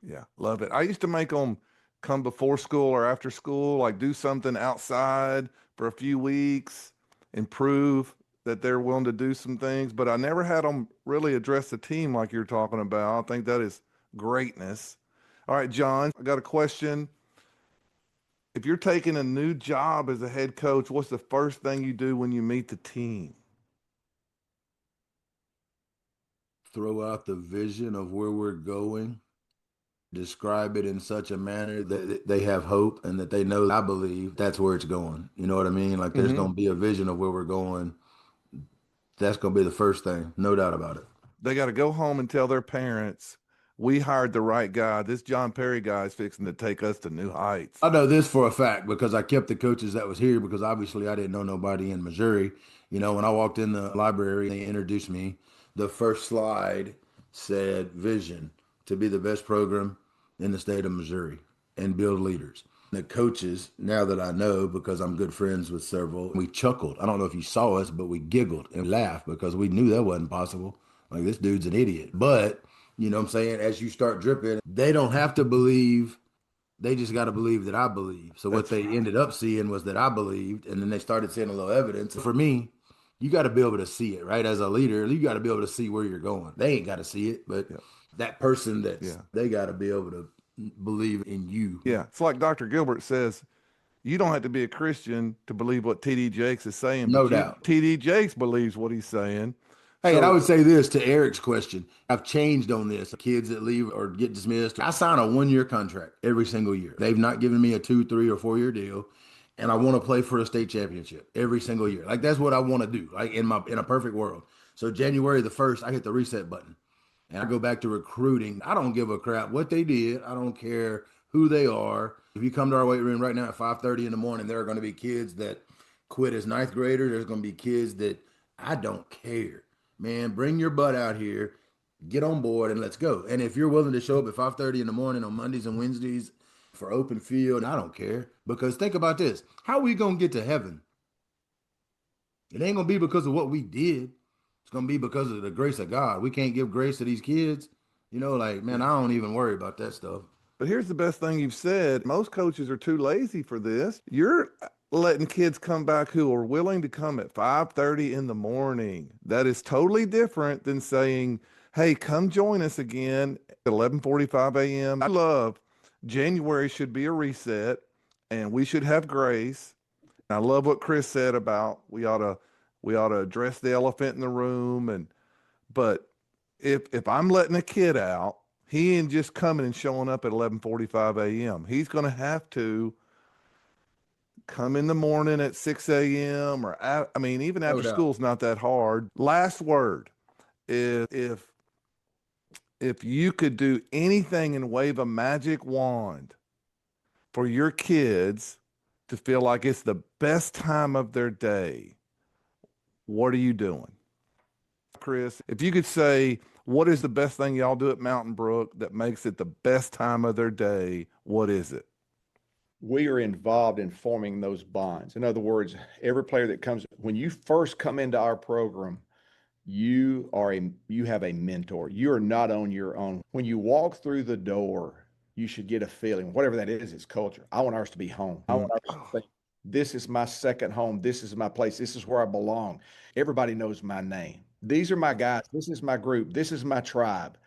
Yeah, love it. I used to make them come before school or after school, like do something outside for a few weeks, improve that they're willing to do some things, but I never had them really address the team like you're talking about. I think that is greatness. All right, John, I got a question. If you're taking a new job as a head coach, what's the first thing you do when you meet the team? Throw out the vision of where we're going, describe it in such a manner that they have hope and that they know I believe that's where it's going. You know what I mean? Like there's going to be a vision of where we're going. That's going to be the first thing, no doubt about it. They got to go home and tell their parents, we hired the right guy. This John Perry guy is fixing to take us to new heights. I know this for a fact because I kept the coaches that was here because obviously I didn't know nobody in Missouri. You know, when I walked in the library, they introduced me. The first slide said vision to be the best program in the state of Missouri and build leaders. The coaches, now that I know because I'm good friends with several, we chuckled. I don't know if you saw us, but we giggled and laughed because we knew that wasn't possible. Like, this dude's an idiot. But, you know what I'm saying, as you start dripping, they don't have to believe. They just got to believe that I believe. So what they ended up seeing was that I believed, and then they started seeing a little evidence. For me, you got to be able to see it, right? As a leader, you got to be able to see where you're going. They ain't got to see it, but that person they got to be able to believe in you. Yeah, it's like Dr. Gilbert says, you don't have to be a Christian to believe what T.D. Jakes is saying. No doubt. T.D. Jakes believes what he's saying. Hey, and I would say this to Eric's question. I've changed on this. Kids that leave or get dismissed, I sign a 1-year contract every single year. They've not given me a 2, 3, or 4-year deal. And I want to play for a state championship every single year. Like, that's what I want to do, like in a perfect world. So January the 1st, I hit the reset button and I go back to recruiting. I don't give a crap what they did. I don't care who they are. If you come to our weight room right now at 5:30 in the morning, there are going to be kids that quit as 9th graders. There's going to be kids that I don't care. Man, bring your butt out here, get on board, and let's go. And if you're willing to show up at 5:30 in the morning on Mondays and Wednesdays for open field, I don't care. Because think about this. How are we going to get to heaven? It ain't going to be because of what we did. It's going to be because of the grace of God. We can't give grace to these kids. You know, like, man, I don't even worry about that stuff. But here's the best thing you've said. Most coaches are too lazy for this. You're letting kids come back who are willing to come at 5:30 in the morning. That is totally different than saying, hey, come join us again at 11:45 a.m. I love January should be a reset and we should have grace. And I love what Chris said about we ought to address the elephant in the room. But if I'm letting a kid out, he ain't just coming and showing up at 11:45 a.m. He's going to have to come in the morning at 6 a.m. or even after school's not that hard. Last word, if you could do anything and wave a magic wand for your kids to feel like it's the best time of their day, what are you doing? Chris, if you could say, what is the best thing y'all do at Mountain Brook that makes it the best time of their day, what is it? We are involved in forming those bonds. In other words, every player that comes, when you first come into our program, you have a mentor. You are not on your own. When you walk through the door, you should get a feeling, whatever that is, it's culture. I want ours to be home. I want ours to Oh, think, this is my second home. This is my place. This is where I belong. Everybody knows my name. These are my guys. This is my group. This is my tribe.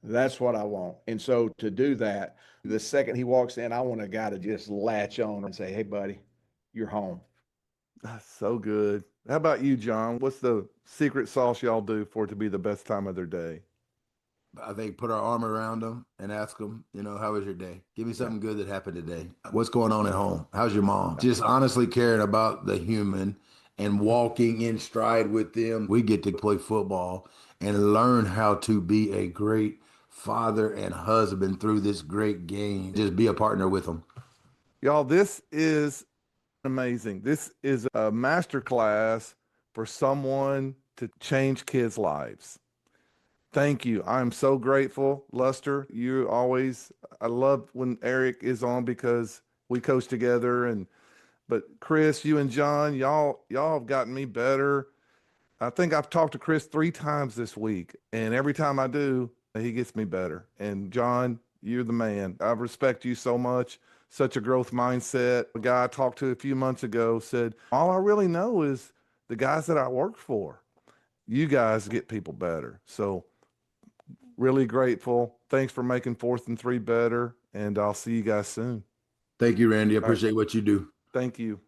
That's what I want. And so to do that, the second he walks in, I want a guy to just latch on and say, hey, buddy, you're home. that's so good. How about you, John? What's the secret sauce y'all do for it to be the best time of their day? I think put our arm around them and ask them, how was your day? Give me Yeah. something good that happened today. What's going on at home? How's your mom? Just honestly caring about the human and walking in stride with them. We get to play football and learn how to be a great father and husband through this great game. Just be a partner with them. Y'all, this is amazing. This is a master class for someone to change kids' lives. Thank you. I'm so grateful, Luster. You always, I love when Eric is on because we coach together. But Chris, you and John, y'all have gotten me better. I think I've talked to Chris 3 times this week, and every time I do, he gets me better. And John, you're the man. I respect you so much. Such a growth mindset. A guy I talked to a few months ago said, all I really know is the guys that I work for. You guys get people better. So really grateful. Thanks for making 4th and 3 better. And I'll see you guys soon. Thank you, Randy. I All right. appreciate what you do. Thank you.